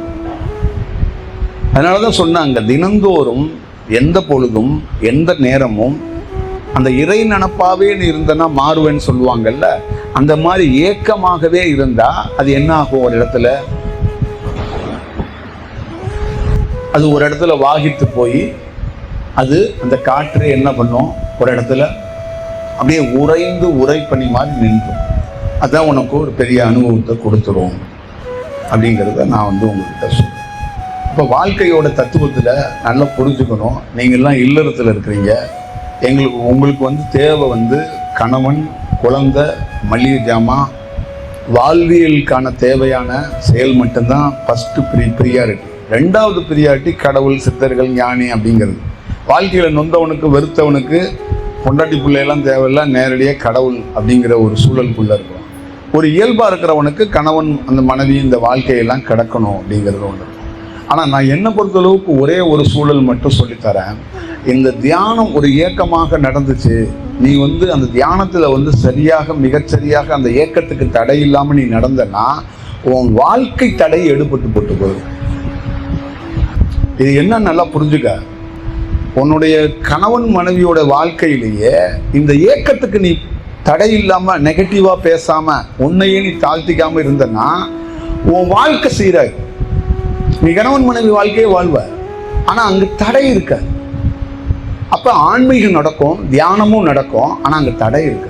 அதனால தான் சொன்னாங்க, தினந்தோறும் எந்த பொழுதும் எந்த நேரமும் அந்த இறை நினப்பாவே நீ இருந்தனா மாறுவேன்னு சொல்லுவாங்கல்ல, அந்த மாதிரி ஏக்கமாகவே இருந்தா அது என்ன ஆகும்? ஒரு இடத்துல அது ஒரு இடத்துல வாகித்து போய் அது அந்த காற்று என்ன பண்ணும்? ஒரு இடத்துல அப்படியே உறைந்து உரை பண்ணி மாதிரி நின்றும். அதான் உனக்கு ஒரு பெரிய அனுபவத்தை கொடுத்துரும் அப்படிங்கிறத நான் வந்து உங்கள்கிட்ட சொல்றேன். இப்போ வாழ்க்கையோட தத்துவத்தில் நல்லா புரிஞ்சுக்கணும். நீங்கள்லாம் இல்லறத்தில் இருக்கிறீங்க. உங்களுக்கு வந்து தேவை வந்து கணவன், குழந்தை, மளிகை ஜாமான், வாழ்வியலுக்கான தேவையான செயல் மட்டும்தான் ஃபஸ்ட்டு ப்ரியாரிட்டி. ரெண்டாவது ப்ரியாரிட்டி கடவுள், சித்தர்கள், ஞானி அப்படிங்கிறது. வாழ்க்கையில் நொந்தவனுக்கு, வெறுத்தவனுக்கு பொண்டாட்டி பிள்ளையெல்லாம் தேவையில்லை, நேரடியாக கடவுள் அப்படிங்கிற ஒரு சூழலுக்குள்ளே இருக்கும். ஒரு இயல்பாக இருக்கிறவனுக்கு கணவன், அந்த மனைவி, இந்த வாழ்க்கையெல்லாம் கிடக்கணும் அப்படிங்கிறது ஒன்று இருக்கும். ஆனால் நான் என்னை பொறுத்தளவுக்கு ஒரே ஒரு சூழல் மட்டும் சொல்லித்தரேன். இந்த தியானம் ஒரு ஏக்கமாக நடந்துச்சு, நீ வந்து அந்த தியானத்தில் வந்து சரியாக, மிகச்சரியாக அந்த ஏக்கத்துக்கு தடை இல்லாமல் நீ நடந்தனா உன் வாழ்க்கை தடை எடுபட்டு போட்டு போயிடும். இது என்ன நல்லா புரிஞ்சுக்க. உன்னுடைய கணவன் மனைவியோட வாழ்க்கையிலேயே இந்த ஏக்கத்துக்கு நீ தடை இல்லாமல், நெகட்டிவாக பேசாமல், உன்னையே நீ தாழ்த்திக்காமல் இருந்தனா உன் வாழ்க்கை சீராய். நீ கணவன் மனைவி வாழ்க்கையே வாழ்வ, ஆனால் அங்கே தடை இருக்க. அப்போ ஆன்மீகம் நடக்கும், தியானமும் நடக்கும், ஆனால் அங்கே தடை இருக்கு.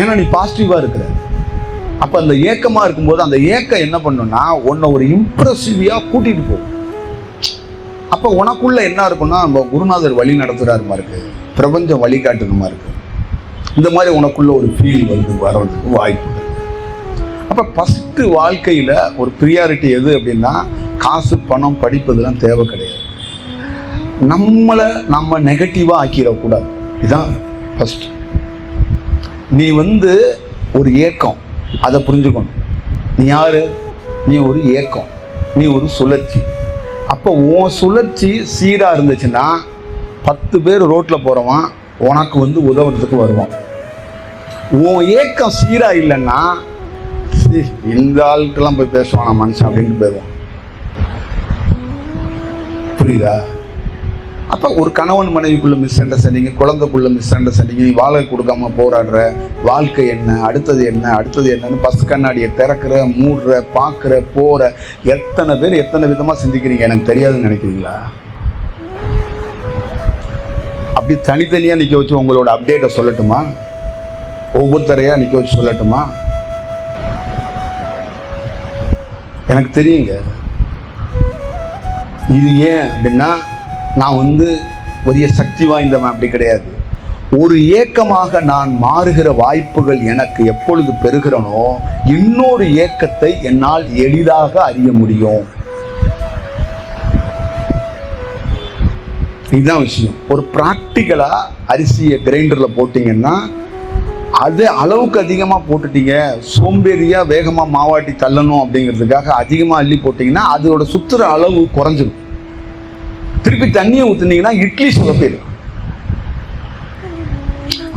ஏன்னா நீ பாசிட்டிவாக இருக்கிற. அப்போ அந்த ஏக்கமாக இருக்கும்போது அந்த ஏக்கம் என்ன பண்ணுன்னா உன்னை ஒரு இம்ப்ரெசிவியாக கூட்டிகிட்டு போகும். அப்போ உனக்குள்ள என்ன இருக்குன்னா, நம்ம குருநாதர் வழி நடத்துகிறாருமா இருக்கு, பிரபஞ்சம் வழிகாட்டணுமா இருக்கு, இந்த மாதிரி உனக்குள்ள ஒரு ஃபீல் வர்றதுக்கு வாய்ப்பு இருக்கு. அப்போ ஃபஸ்ட்டு வாழ்க்கையில் ஒரு ப்ரியாரிட்டி எது அப்படின்னா, காசு, பணம், படிப்பதுலாம் தேவை கிடையாது. நம்ம நெகட்டிவாக ஆக்கிடக்கூடாது. இதுதான் ஃபஸ்ட்டு. நீ வந்து ஒரு ஏக்கம், அதை புரிஞ்சுக்கணும். நீ யாரு? நீ ஒரு ஏக்கம், நீ ஒரு சுழற்சி. அப்போ உன் சுழற்சி சீராக இருந்துச்சுன்னா 10 பேர் ரோட்டில் போகிறவன் உனக்கு வந்து உதவுறதுக்கு வருவான். உன் ஏக்கம் சீராக இல்லைன்னா இந்த ஆளுக்கெல்லாம் போய் பேசுவான் நான் மனுஷன் அப்படின்ட்டு போயிடுவான். புரியுதா? அப்போ ஒரு கணவன் மனைவிக்குள்ள மிஸ் அண்டர்ஸ்டாண்டிங், குழந்தைக்குள்ள மிஸ் அண்டர்ஸ்டாண்டிங், நீ வாழை கொடுக்காம போராடுற, வாழ்க்கை என்ன, அடுத்தது என்னன்னு பஸ் கண்ணாடியை திறக்கிற, மூடுற, பார்க்குற, போகிற, எத்தனை பேர் எத்தனை விதமாக சிந்திக்கிறீங்க எனக்கு தெரியாதுன்னு நினைக்கிறீங்களா? அப்படி தனித்தனியாக நிற்க வச்சு உங்களோட அப்டேட்டை சொல்லட்டுமா? ஒவ்வொருத்தரையாக நிற்க வச்சு சொல்லட்டுமா? எனக்கு தெரியுங்க. இது ஏன் அப்படின்னா, நான் வந்து பெரிய சக்தி வாய்ந்தவன் அப்படி கிடையாது. ஒரு ஏக்கமாக நான் மாறுகிற வாய்ப்புகள் எனக்கு எப்பொழுது பெறுகிறனோ இன்னொரு ஏக்கத்தை என்னால் எளிதாக அறிய முடியும். இதுதான் விஷயம். ஒரு பிராக்டிக்கலா அரிசியை கிரைண்டர்ல போட்டீங்கன்னா அது அளவுக்கு அதிகமா போட்டுட்டீங்க, சோம்பேறியா வேகமா மாவாட்டி தள்ளணும் அப்படிங்கிறதுக்காக அதிகமா அள்ளி போட்டீங்கன்னா அதோட சுத்துற அளவு குறைஞ்சிடும். திருப்பி தண்ணியை ஊத்துனீங்கன்னா இட்லி சொதப்பிடும்.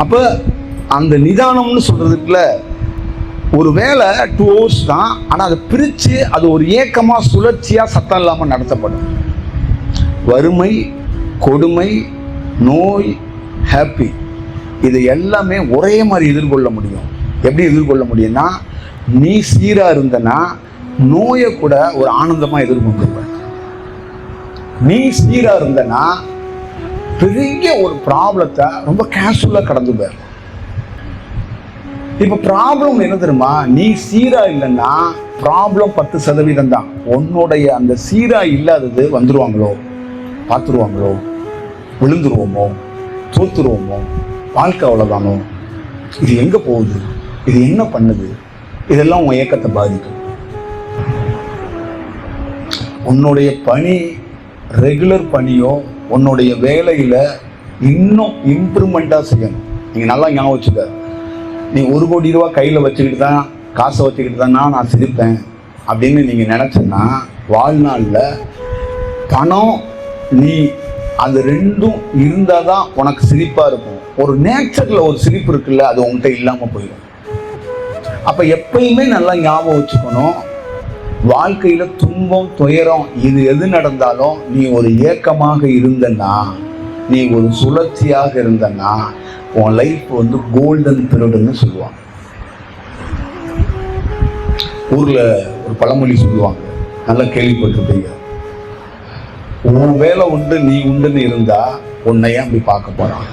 அப்ப அந்த நிதானம்னு சொல்றதுக்குள்ள ஒரு வேலை 2 hours தான், ஆனா அதை பிரிச்சு அது ஒரு ஏக்கமா சுழற்சியா சத்தம் இல்லாம நடத்தப்படும். வறுமை, கொடுமை, நோய், ஹாப்பி, இது எல்லாமே ஒரே மாதிரி எதிர்கொள்ள முடியும். எப்படி எதிர்கொள்ள முடியும்னா, நீ சீரா இருந்தனா நோயை கூட ஒரு ஆனந்தமா எதிர்கொண்டுருவ. நீ சீரா இருந்தனா பெரிய ஒரு ப்ராப்ளத்தை ரொம்ப கேஷுவலா கடந்து போய். இப்ப ப்ராப்ளம் என்ன தெரியுமா, நீ சீரா இல்லைன்னா ப்ராப்ளம் 10% தான். உன்னுடைய அந்த சீரா இல்லாதது வந்துருவாங்களோ, பார்த்துருவாங்களோ, விழுந்துருவோமோ, தோத்துருவோமோ, வாழ்க்கை அவ்வளோதானோ, இது எங்க போகுது, இது என்ன பண்ணுது, இதெல்லாம் உன் ஏக்கத்தை பாதிக்கும். உன்னுடைய பணி ரெகுலர் பணியோ உன்னுடைய வேலையில இன்னும் இம்ப்ரூவ்மெண்ட்டாக செய்யணும். நீங்க நல்லா ஞாபகம் வச்சுக்க, நீ 1 கோடி ரூபா கையில் வச்சுக்கிட்டு தான், காசை வச்சுக்கிட்டு தானா நான் சிரிப்பேன் அப்படின்னு நீங்க நினைச்சேன்னா வாழ்நாளில் பணம் நீ அது ரெண்டும் இருந்தால் தான் உனக்கு சிரிப்பாக இருக்கும். ஒரு நேச்சரில் ஒரு சிரிப்பு இருக்குல்ல, அது உங்கள்கிட்ட இல்லாமல் போயிடும். அப்போ எப்பயுமே நல்லா ஞாபகம் வச்சுக்கணும், வாழ்க்கையில் துன்பம் துயரம் இது எது நடந்தாலும் நீ ஒரு ஏக்கமாக இருந்தன்னா, நீ ஒரு சுழற்சியாக இருந்தன்னா உன் லைஃப் வந்து கோல்டன் பீரியட்னு சொல்லுவாங்க. ஊரில் ஒரு பழமொழி சொல்லுவாங்க, நல்லா கேள்விப்பட்டிருப்பீங்க. உன் வேலை உண்டு நீ உண்டுன்னு இருந்தா உன்னையே அப்படி பார்க்க போறான்.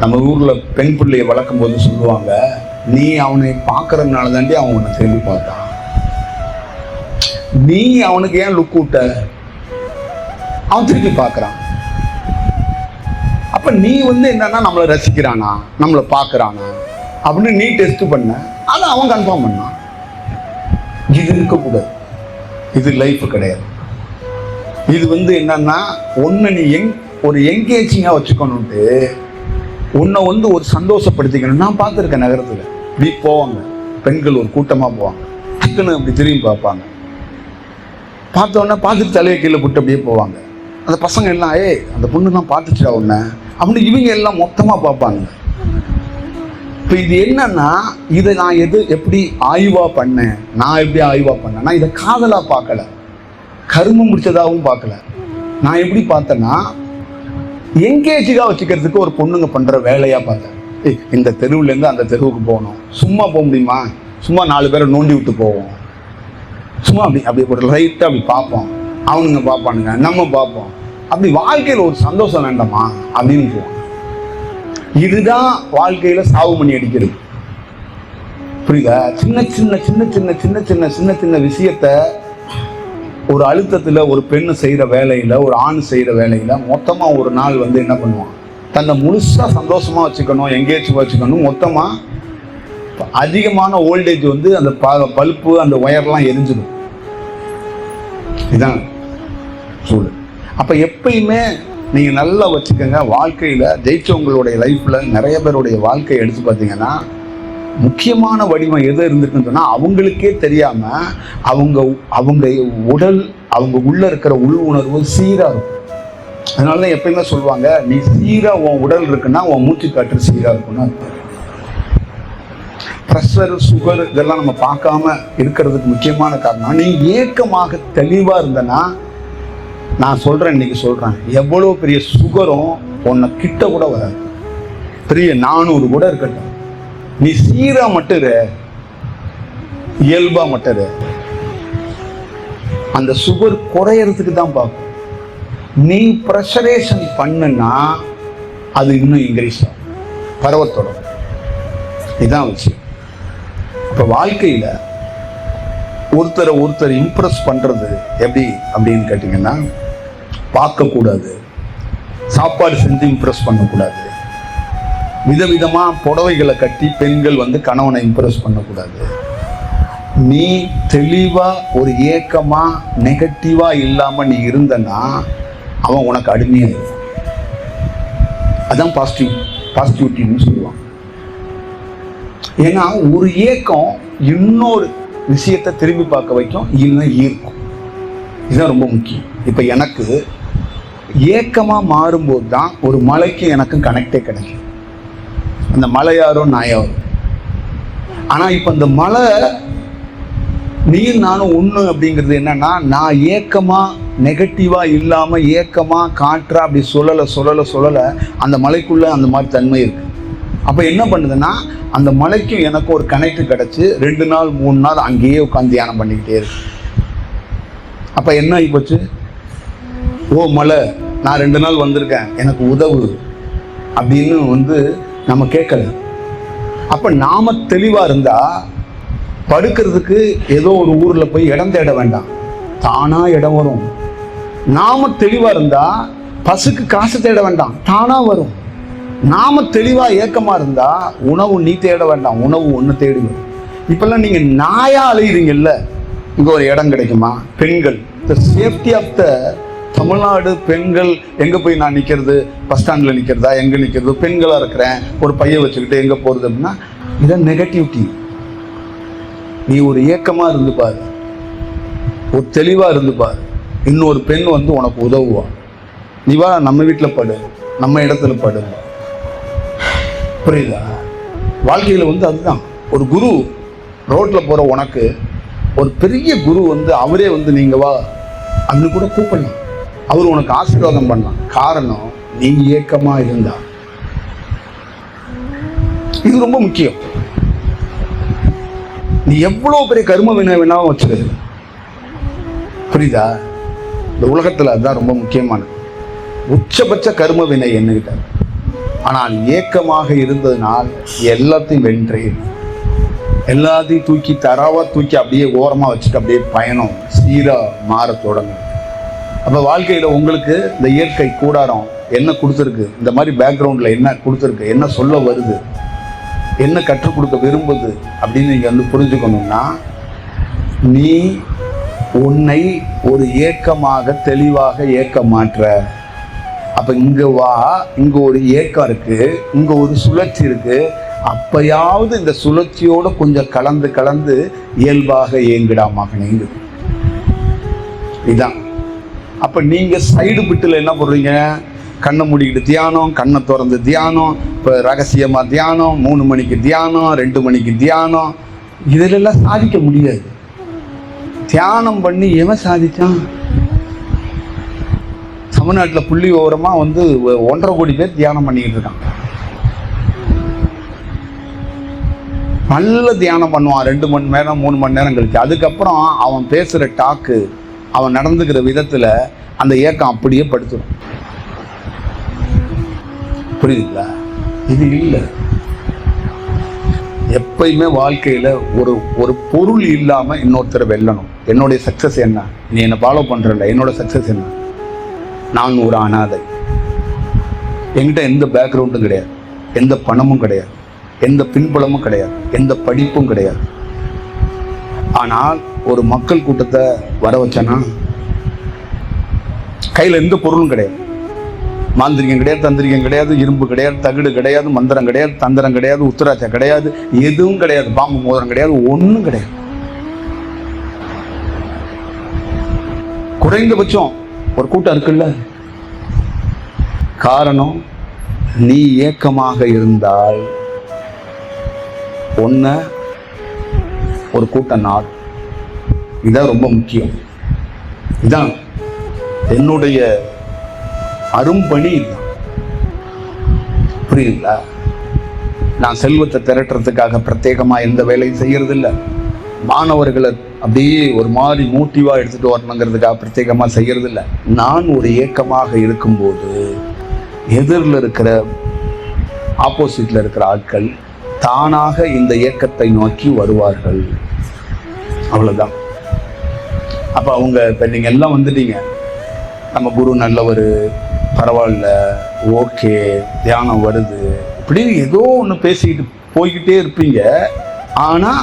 நம்ம ஊர்ல பெண் பிள்ளையை வளர்க்கும் போது சொல்லுவாங்க, நீ அவனை பார்க்கறதுனால தாண்டி அவன் உன்னை திரும்பி பார்த்தான். நீ அவனுக்கு ஏன் லுக் விட்ட, அவன் திருப்பி பார்க்கறான். அப்ப நீ வந்து என்னன்னா நம்மளை ரசிக்கிறானா, நம்மளை பார்க்கறானா அப்படின்னு நீ டெஸ்ட் பண்ண, அதை அவன் கன்ஃபார்ம் பண்ணான். இது இருக்கக்கூடாது, இது லைஃப் கிடையாது. இது வந்து என்னன்னா ஒன்னு நீ ஒரு என்கேஜிங்கா வச்சுக்கணும்ட்டு, உன்னை வந்து ஒரு சந்தோஷப்படுத்திக்கணும். நான் பார்த்துருக்கேன் நகரத்தில் இப்படி போவாங்க, பெண்கள் ஒரு கூட்டமாக போவாங்க, டக்குன்னு அப்படி திரும்பி பார்ப்பாங்க, பார்த்தோன்னே பார்த்துட்டு தலையை கீழே போட்டு அப்படியே போவாங்க. அந்த பசங்க எல்லாம் அந்த பொண்ணு தான் பார்த்துச்சா உன்னை அப்படின்னு இவங்க எல்லாம் மொத்தமாக பார்ப்பாங்க. இப்போ இது என்னன்னா, இதை நான் எப்படி ஆய்வா பண்ணேன், நான் எப்படி ஆய்வா பண்ணேன்னா, இதை காதலா பார்க்கல, கருமம் முடிச்சதாகவும் பார்க்கல. நான் எப்படி பார்த்தேன்னா, எங்கேஜிக்காக வச்சுக்கிறதுக்கு ஒரு பொண்ணுங்க பண்ற வேலையா பார்த்தேன். இந்த தெருவுலேருந்து அந்த தெருவுக்கு போகணும், சும்மா போக முடியுமா, சும்மா 4 பேரை நோண்டி விட்டு போவோம், சும்மா அப்படி ஒரு ரைட்டாக அப்படி பார்ப்போம், அவனுங்க பார்ப்பானுங்க, நம்ம பார்ப்போம், அப்படி வாழ்க்கையில் ஒரு சந்தோஷம் வேண்டாமா அப்படின்னு போவோம். இதுதான் வாழ்க்கையில சாவு மணி அடிக்கிறது. புரியுதா? சின்ன சின்ன சின்ன சின்ன சின்ன சின்ன சின்ன சின்ன விஷயத்த ஒரு அழுத்தத்துல ஒரு பெண்ணு செய்யற வேலையில, ஒரு ஆண் செய்யற வேலையில மொத்தமா ஒரு நாள் வந்து என்ன பண்ணுவான், தன்னை முழுசா சந்தோஷமா வச்சுக்கணும், எங்கேஜ் வச்சுக்கணும், மொத்தமா அதிகமான ஓல்டேஜ் வந்து அந்த பல்பு அந்த ஒயர்லாம் எரிஞ்சிடும். இதுதான் சூழல். அப்ப எப்பயுமே நீங்க நல்லா வச்சுக்கோங்க, வாழ்க்கையில ஜெயிச்சவங்களுடைய லைஃப்ல நிறைய பேருடைய வாழ்க்கையை எடுத்து பார்த்தீங்கன்னா முக்கியமான வடிவம் எது இருந்துக்குன்னு சொன்னா, அவங்களுக்கே தெரியாம அவங்க உடல், அவங்க உள்ள இருக்கிற உள் உணர்வு சீரா இருக்கும். அதனாலதான் எப்பயுமே சொல்லுவாங்க, நீ சீரா உன் உடல் இருக்குன்னா உன் மூச்சு காற்று சீரா இருக்குன்னு. ப்ரெஷர், சுகர் இதெல்லாம் நம்ம பார்க்காம இருக்கிறதுக்கு முக்கியமான காரணம், நீ ஏக்கமாக தெளிவா இருந்தனா, நான் சொல்றேன், இன்னைக்கு சொல்றேன், எவ்வளவு பெரிய சுகரும் உன்னை கிட்ட கூட வராது. பெரிய 400 கூட இருக்கட்டும், நீ சீரா மட்டும் இயல்பா மட்டும் அந்த சுகர் குறையறதுக்கு தான் பார்க்கும். நீ ப்ரெஷரேஷன் பண்ணுனா அது இன்னும் இன்க்ரீஸ் ஆகும், பருவத்தோட. இதுதான் விஷயம். இப்ப வாழ்க்கையில ஒருத்தரை இம்ப்ரெஸ் பண்றது எப்படி அப்படின்னு கேட்டீங்கன்னா, பார்க்கக்கூடாது, சாப்பாடு செஞ்சு இம்ப்ரெஸ் பண்ணக்கூடாது. விதவிதமா புடவைகளை கட்டி பெண்கள் வந்து கணவனை இம்ப்ரெஸ் பண்ணக்கூடாது. நீ தெளிவா ஒரு ஏக்கமா நெகட்டிவா இல்லாம நீ இருந்தனா அவன் உனக்கு அடிமையா இருக்கும். அதான் பாசிட்டிவிட்டின்னு சொல்லுவாங்க. ஏன்னா ஒரு ஏக்கம் இன்னொரு விஷயத்தை திரும்பி பார்க்க வைக்கும், இல்லைன்னா ஈர்க்கும். இதுதான் ரொம்ப முக்கியம். இப்போ எனக்கு ஏக்கமா மாறும்போது தான் ஒரு மலைக்கு எனக்கு கனெக்டே கிடைக்கும். அந்த மலை யாரோ நான் யாரோ. ஆனா இப்ப இந்த மலை நீயும் நானும் ஒண்ணு அப்படிங்கிறது என்னன்னா, நான் ஏக்கமா நெகட்டிவா இல்லாம ஏக்கமா காற்றா அப்படி சொல்லல அந்த மலைக்குள்ள அந்த மாதிரி தன்மை இருக்கு. அப்ப என்ன பண்ணுதுன்னா, அந்த மலைக்கும் எனக்கு ஒரு கனெக்ட் கிடைச்சு 2 நாள் 3 நாள் அங்கேயே உட்காந்து தியானம் பண்ணிக்கிட்டே இருக்கு. அப்ப என்ன ஆகி போச்சு, ஓ மலை நான் 2 நாள் வந்திருக்கேன் எனக்கு உதவு அப்படின்னு வந்து நம்ம கேட்கல. அப்ப நாம தெளிவா இருந்தா படுக்கிறதுக்கு ஏதோ ஒரு ஊர்ல போய் இடம் தேட வேண்டாம், தானா இடம் வரும். நாம தெளிவா இருந்தா பசுக்கு காசு தேட வேண்டாம், தானா வரும். நாம தெளிவா ஏக்கமா இருந்தா உணவு நீ தேட வேண்டாம், உணவு ஒண்ணு தேடி வரும். இப்பெல்லாம் நீங்க நாயா அலையுறீங்கல்ல, இங்க ஒரு இடம் கிடைக்குமா? பெண்கள் the safety of the Tamil Nadu பெண்கள் எங்க போய் நான் நிக்கிறது, பஸ் ஸ்டாண்ட்ல நிக்கிறதா, எங்க நிக்கிறது, பெண்களா இருக்கிறேன் ஒரு பைய வச்சுக்கிட்டு எங்க போறது அப்படின்னா இதான் நெகட்டிவிட்டி. நீ ஒரு ஏக்கமா இருந்து பாரு, ஒரு தெளிவா இருந்து பாரு, இன்னொரு பெண் வந்து உனக்கு உதவுவா. நீ வா நம்ம வீட்டுல படு, நம்ம இடத்துல படு. புரியுதா? வாழ்க்கையில வந்து அதுதான். ஒரு குரு ரோட்ல போற உனக்கு ஒரு பெரிய குரு வந்து அவரே வந்து நீங்க வா அப்படின்னு கூட கூப்பிடலாம், அவர் உனக்கு ஆசீர்வாதம் பண்ணலாம். காரணம் நீ ஏக்கமா இருந்தா. இது ரொம்ப முக்கியம். நீ எவ்வளவு பெரிய கர்ம வினை வேணாலும் வச்சுரு, புரியுதா? இந்த உலகத்துல அதுதான் ரொம்ப முக்கியமானது. உச்சபட்ச கர்ம வினை என்னகிட்ட, ஆனால் ஏக்கமாக இருந்ததுனால் எல்லாத்தையும் வென்றேன். எல்லாத்தையும் தூக்கி தராவா தூக்கி அப்படியே ஓரமா வச்சுட்டு அப்படியே பயணம் சீரா மாற தொடங்கும். அப்ப வாழ்க்கையில உங்களுக்கு இந்த இயற்கை கூடாரம் என்ன கொடுத்துருக்கு, இந்த மாதிரி பேக்ரவுண்ட்ல என்ன கொடுத்துருக்கு, என்ன சொல்ல வருது, என்ன கற்றுக் கொடுக்க விரும்புது அப்படின்னு நீங்க வந்து புரிஞ்சுக்கணும்னா, நீ உன்னை ஒரு ஏக்கமாக தெளிவாக ஏக்க மாற்ற. அப்ப இங்க வா, இங்க ஒரு ஏக்கம் இருக்கு, இங்க ஒரு சுழற்சி இருக்கு, அப்பயாவது இந்த சுழற்சியோட கொஞ்சம் கலந்து கலந்து இயல்பாக இயங்கிடாமாக நீங்க. இதுதான். அப்ப நீங்க சைடு பிட்டுல என்ன பண்றீங்க, கண்ணை மூடிக்கிட்டு தியானம், கண்ணை திறந்து தியானம், இப்ப ரகசியமா தியானம், 3 மணிக்கு தியானம், 2 மணிக்கு தியானம், இதிலெல்லாம் சாதிக்க முடியாது. தியானம் பண்ணி எவன் சாதிச்சான்? தமிழ்நாட்டில் புள்ளி ஓரமா வந்து 1.5 கோடி பேர் தியானம் பண்ணிக்கிட்டு இருக்கான். நல்ல தியானம் பண்ணுவான் 2 மணி நேரம் 3 மணி நேரம் கழிச்சு. அதுக்கப்புறம் அவன் பேசுற டாக்கு, அவன் நடந்துக்கிற விதத்துல அந்த ஏக்கம் அப்படியே படுத்துடும். புரியுதுங்களா? இது இல்லை. எப்பயுமே வாழ்க்கையில ஒரு பொருள் இல்லாம இன்னொருத்தரை வெல்லணும். என்னுடைய சக்சஸ் என்ன, நீ என்ன ஃபாலோ பண்றல, என்னோட சக்சஸ் என்ன? நான் ஒரு அனாதை, என்கிட்ட எந்த பேக்ரவுண்டும் கிடையாது, எந்த பணமும் கிடையாது, எந்த பின்புலமும் கிடையாது, எந்த படிப்பும் கிடையாது. ஆனால் ஒரு மக்கள் கூட்டத்தை வர வச்சனா, கையில எந்த பொருளும் கிடையாது, மாந்திரிகம் கிடையாது, தந்திரிகம் கிடையாது, இரும்பு கிடையாது, தகுடு கிடையாது, மந்திரம் கிடையாது, தந்திரம் கிடையாது, உத்தராட்சா கிடையாது, எதுவும் கிடையாது, பாம்பு மோதிரம் கிடையாது, ஒன்றும் கிடையாது. குறைந்தபட்சம் ஒரு கூட்டம் இருக்குல்ல. காரணம், நீ ஏக்கமாக இருந்தால் ஒன்ன ஒரு கூட்டம் நாள். இதான் ரொம்ப முக்கியம். இதான் என்னுடைய அரும்பணி. இதுதான். புரியுதுங்களா? நான் செல்வத்தை திரட்டுறதுக்காக பிரத்யேகமா எந்த வேலையும் செய்யறது இல்லை. மாணவர்களை அப்படியே ஒரு மாதிரி மோட்டிவா எடுத்துட்டு வரணுங்கிறதுக்காக பிரத்யேகமா செய்யறது இல்லை. நான் ஒரு ஏக்கமாக இருக்கும்போது எதிரில் இருக்கிற ஆப்போசிட்ல இருக்கிற ஆட்கள் தானாக இந்த இயக்கத்தை நோக்கி வருவார்கள். அவ்வளவுதான். அப்ப அவங்க இப்ப நீங்க எல்லாம் வந்துட்டீங்க, நம்ம குரு நல்லவர், பரவாயில்ல, ஓகே, தியானம் வருது, இப்படின்னு ஏதோ ஒன்று பேசிக்கிட்டு போய்கிட்டே இருப்பீங்க. ஆனால்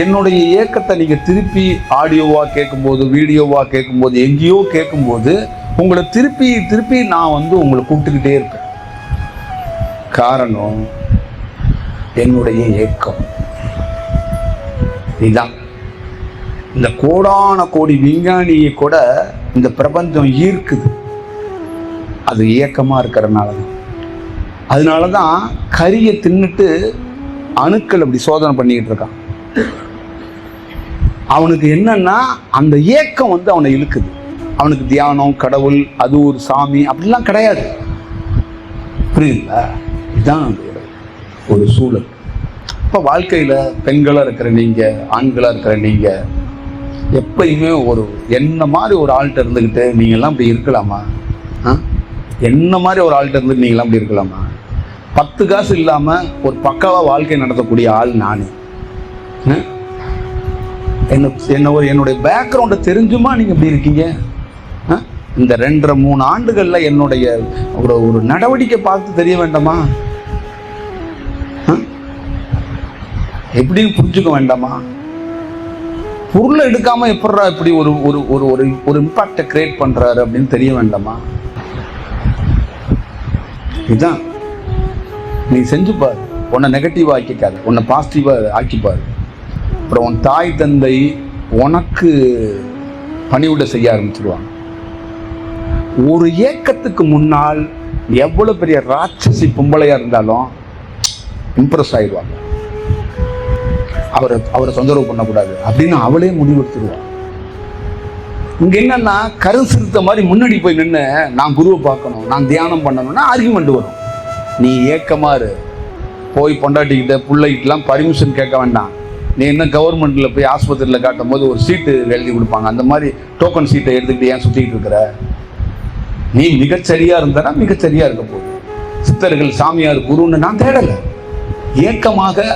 என்னுடைய இயக்கத்தை நீங்கள் திருப்பி ஆடியோவாக கேட்கும்போது, வீடியோவாக கேட்கும்போது, எங்கேயோ கேட்கும்போது உங்களை திருப்பி திருப்பி நான் உங்களை கூப்பிட்டுக்கிட்டே இருப்பேன். காரணம் என்னுடைய ஏக்கம். இதுதான் இந்த கோடான கோடி விஞ்ஞானியை கூட இந்த பிரபஞ்சம் ஈர்க்குது. அது ஏக்கமாக இருக்கிறதுனால தான். அதனால தான் கரியை தின்னுட்டு அணுக்கள் அப்படி சோதனை பண்ணிக்கிட்டு இருக்கான். அவனுக்கு என்னன்னா அந்த ஏக்கம் அவனை இழுக்குது. அவனுக்கு தியானம், கடவுள், அது ஒரு சாமி அப்படிலாம் கிடையாது. புரியுதுங்களா? இதுதான் ஒரு சூழல். இப்போ வாழ்க்கையில் பெண்களாக இருக்கிற நீங்கள், ஆண்களாக இருக்கிற நீங்கள் எப்பயுமே என்ன மாதிரி ஒரு ஆள்கிட்ட இருந்துக்கிட்டு நீங்கள்லாம் அப்படி இருக்கலாமா? என்ன மாதிரி ஒரு ஆள்கிட்ட இருந்துட்டு நீங்களாம் அப்படி இருக்கலாமா? 10 காசு இல்லாமல் ஒரு பக்காவாக வாழ்க்கை நடத்தக்கூடிய ஆள் நான். என்னுடைய பேக்ரவுண்டை தெரிஞ்சுமா நீங்கள் இப்படி இருக்கீங்க? இந்த 2.5-3 ஆண்டுகளில் என்னுடைய ஒரு நடவடிக்கை பார்த்து தெரிய வேண்டாமா? எப்படின்னு புரிஞ்சுக்க வேண்டாமா? பொருளை எடுக்காம எப்படா இப்படி ஒரு இம்பாக்டை கிரியேட் பண்றாரு அப்படின்னு தெரிய வேண்டாமா? இதுதான் நீ செஞ்சு பாரு. உன்னை நெகட்டிவா ஆக்கிக்காது, உன்னை பாசிட்டிவா ஆக்கிப்பாரு. அப்புறம் உன் தாய் தந்தை உனக்கு பணிவிட செய்ய ஆரம்பிச்சிருவாங்க. ஒரு ஏக்கத்துக்கு முன்னால் எவ்வளவு பெரிய ராட்சசி பொம்பளையா இருந்தாலும் இம்ப்ரெஸ் ஆயிடுவாங்க. அவரை தொந்தரவு பண்ணக்கூடாது அப்படின்னு அவளே முடிவெடுத்துருவான். இங்க என்னன்னா கருசிறுத்த மாதிரி முன்னாடி போய் நின்று நான் குருவை பார்க்கணும், நான் தியானம் பண்ணணும்னா ஆர்கியூமெண்ட் வரும். நீ ஏக்கமா இரு. போய் பொண்டாட்டிக்கிட்ட பிள்ளைகிட்டலாம் பர்மிஷன் கேட்க வேண்டாம். நீ என்ன கவர்மெண்ட்ல போய் ஆஸ்பத்திரியில் காட்டும் போது ஒரு சீட்டு எழுதி கொடுப்பாங்க, அந்த மாதிரி டோக்கன் சீட்டை எடுத்துக்கிட்டு ஏன் சுத்திட்டு இருக்கிற? நீ மிகச்சரியா இருந்தா மிகச்சரியா இருக்க போகுது. சித்தர்கள், சாமியார், குருன்னு நான் தேடல. ஏக்கமாக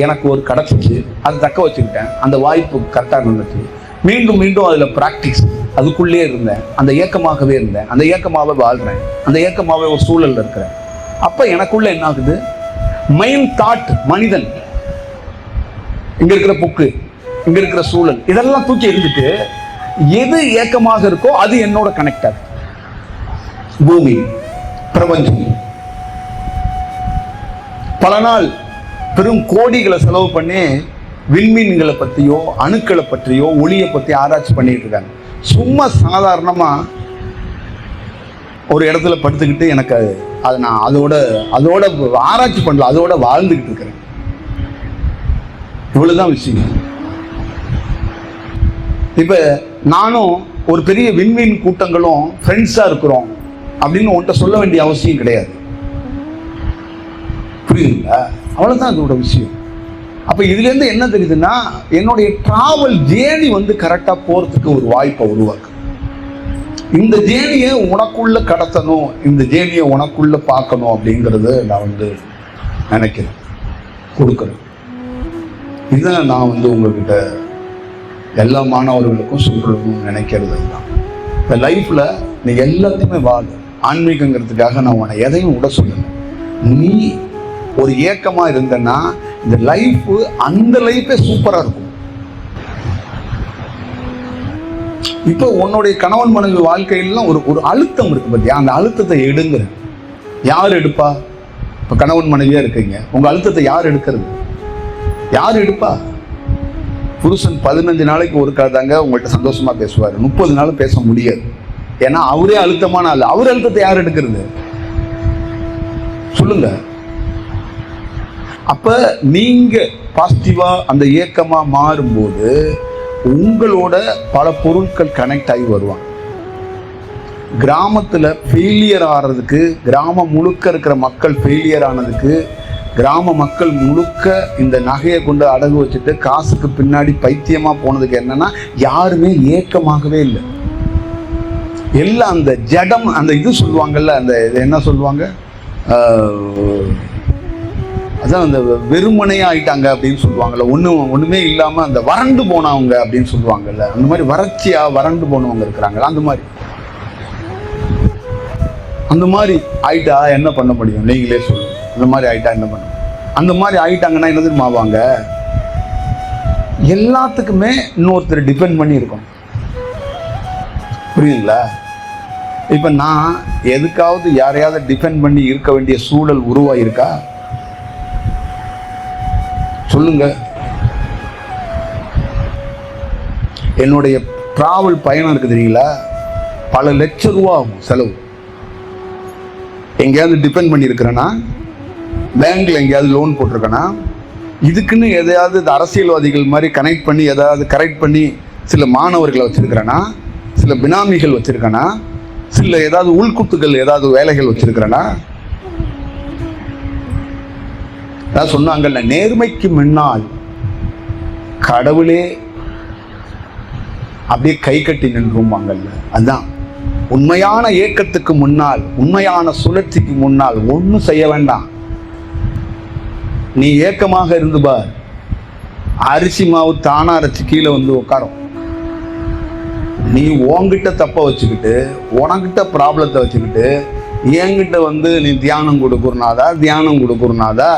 எனக்கு ஒரு கிடைச்சிச்சு, அதை தக்க வச்சுக்கிட்டேன். அந்த வாய்ப்பு கரெக்டாக இருந்துச்சு. மீண்டும் மீண்டும் அதில் ப்ராக்டிஸ், அதுக்குள்ளே இருந்தேன். அந்த ஏக்கமாகவே இருந்தேன். அந்த ஏக்கமாகவே வாழ்கிறேன். அந்த ஏக்கமாகவே ஒரு சூழலில் இருக்கிறேன். அப்போ எனக்குள்ள என்ன ஆகுது? மைண்ட், தாட், மனிதன், இங்கே இருக்கிற புக்கு, இங்கே இருக்கிற சூழல், இதெல்லாம் தூக்கி எறிஞ்சிட்டு எது ஏக்கமாக இருக்கோ அது என்னோட கனெக்ட் ஆகுது. பூமி, பிரபஞ்சம். பல நாள் பெரும் கோடிகளை செலவு பண்ணி விண்மீன்களை பற்றியோ, அணுக்களை பற்றியோ, ஒளியை பற்றி ஆராய்ச்சி பண்ணிட்டு இருக்காங்க. சும்மா சாதாரணமாக ஒரு இடத்துல படுத்துக்கிட்டு எனக்கு அதை நான் அதோட ஆராய்ச்சி பண்ணல, அதோட வாழ்ந்துக்கிட்டு இருக்கிறேன். இவ்வளவுதான் விஷயம். இப்ப நானும் ஒரு பெரிய விண்மீன் கூட்டங்களும் ஃப்ரெண்ட்ஸா இருக்கிறோம் அப்படின்னு உன்கிட்ட சொல்ல வேண்டிய அவசியம் கிடையாது. புரியுதுங்களா? அவ்வளவுதான் இதோட விஷயம். அப்ப இதுல இருந்து என்ன தெரியுதுன்னா, என்னுடைய டிராவல் ஜேர்னி கரெக்டா போறதுக்கு ஒரு வாய்ப்பை உருவாக்கு. இந்த ஜேர்னியை உனக்குள்ள கடத்தணும், இந்த ஜேர்னியை உனக்குள்ள பார்க்கணும் அப்படிங்கிறது நான் நினைக்கிறேன், கொடுக்குறேன். இதுதான் நான் உங்ககிட்ட எல்லா மாணவர்களுக்கும் சொல்லணும்னு நினைக்கிறது தான். இந்த லைஃப்ல நீ எல்லாத்தையுமே வாழ. ஆன்மீகங்கிறதுக்காக நான் உன்னை எதையும் விட சொல்லலை. நீ ஒரு ஏக்கமா இருந்தன்னா இந்த லைஃப், அந்த லைஃபே சூப்பரா இருக்கும். இப்போ உன்னுடைய கணவன் மனைவி வாழ்க்கையிலாம் ஒரு அழுத்தம் இருக்கு பத்தியா? அந்த அழுத்தத்தை எடுங்க. யார் எடுப்பா? இப்போ கணவன் மனைவியா இருக்கீங்க, உங்க அழுத்தத்தை யார் எடுக்கிறது? யார் எடுப்பா? புருஷன் 15 நாளைக்கு ஒரு தாங்க உங்கள்கிட்ட சந்தோஷமா பேசுவார். 30 நாள் பேச முடியாது. ஏன்னா அவரே அழுத்தமான ஆள். அவர் அழுத்தத்தை யார் எடுக்கிறது? சொல்லுங்க. அப்ப நீங்க பாசிட்டிவா அந்த ஏக்கமா மாறும்போது உங்களோட பல பொருட்கள் கனெக்ட் ஆகி வருவாங்க. கிராமத்துல ஃபெயிலியர் ஆகிறதுக்கு, கிராமம் முழுக்க இருக்கிற மக்கள் ஃபெயிலியர் ஆனதுக்கு, கிராம மக்கள் முழுக்க இந்த நகையை கொண்டு அடகு வச்சுட்டு காசுக்கு பின்னாடி பைத்தியமா போனதுக்கு என்னன்னா, யாருமே ஏக்கமாகவே இல்லை. எல்லாம் அந்த ஜடம், அந்த இது சொல்லுவாங்கல்ல, அந்த என்ன சொல்லுவாங்க, அதான் அந்த வெறுமனையா ஆயிட்டாங்க அப்படின்னு சொல்லுவாங்கல்ல, ஒண்ணுமே இல்லாம அந்த வறண்டு போனவங்க அப்படின்னு சொல்லுவாங்கல்ல, அந்த மாதிரி வறட்சியா வறண்டு போனவங்க இருக்கிறாங்களா, அந்த மாதிரி அந்த மாதிரி ஆயிட்டா என்ன பண்ண முடியும்? நீங்களே சொல்லுங்க. அந்த மாதிரி ஆயிட்டா என்ன பண்ண முடியும்? அந்த மாதிரி ஆயிட்டாங்கன்னா என்ன தெரியுமா ஆவாங்க? எல்லாத்துக்குமே இன்னொருத்தர் டிபெண்ட் பண்ணி இருக்கணும். புரியுதுங்களா? இப்ப நான் எதுக்காவது யாரையாவது டிபெண்ட் பண்ணி இருக்க வேண்டிய சூழல் உருவாயிருக்கா? சொல்லுங்க. என்னுடைய டிராவல் பயணம் இருக்கு தெரியுங்களா, பல லட்சம் ரூபா ஆகும் செலவு. எங்கேயாவது டிபெண்ட் பண்ணி இருக்கிறேன்னா, பேங்க்ல எங்கேயாவது லோன் போட்டிருக்கேன்னா, இதுக்குன்னு எதையாவது அரசியல்வாதிகள் மாதிரி கனெக்ட் பண்ணி எதாவது கரெக்ட் பண்ணி சில மாணவர்களை வச்சிருக்கிறேன்னா, சில பினாமிகள் வச்சிருக்கேன்னா, சில ஏதாவது உள்குத்துக்கள் ஏதாவது வேலைகள் வச்சிருக்கிறேன்னா, அதான் சொன்னாங்கல்ல, நேர்மைக்கு முன்னால் கடவுளே அப்படியே கை கட்டி நின்றுவாங்கல்ல. அதுதான் உண்மையான ஏக்கத்துக்கு முன்னால், உண்மையான சுழற்சிக்கு முன்னால் ஒன்றும் செய்ய வேண்டாம். நீ ஏக்கமாக இருந்து பார், அரிசி மாவு தானா அரைச்சி கீழே வந்து உட்காரும். நீ உன்கிட்ட தப்ப வச்சுக்கிட்டு, உனக்கிட்ட ப்ராப்ளத்தை வச்சுக்கிட்டு, என்கிட்ட வந்து நீ தியானம் கொடுக்குறனாதா,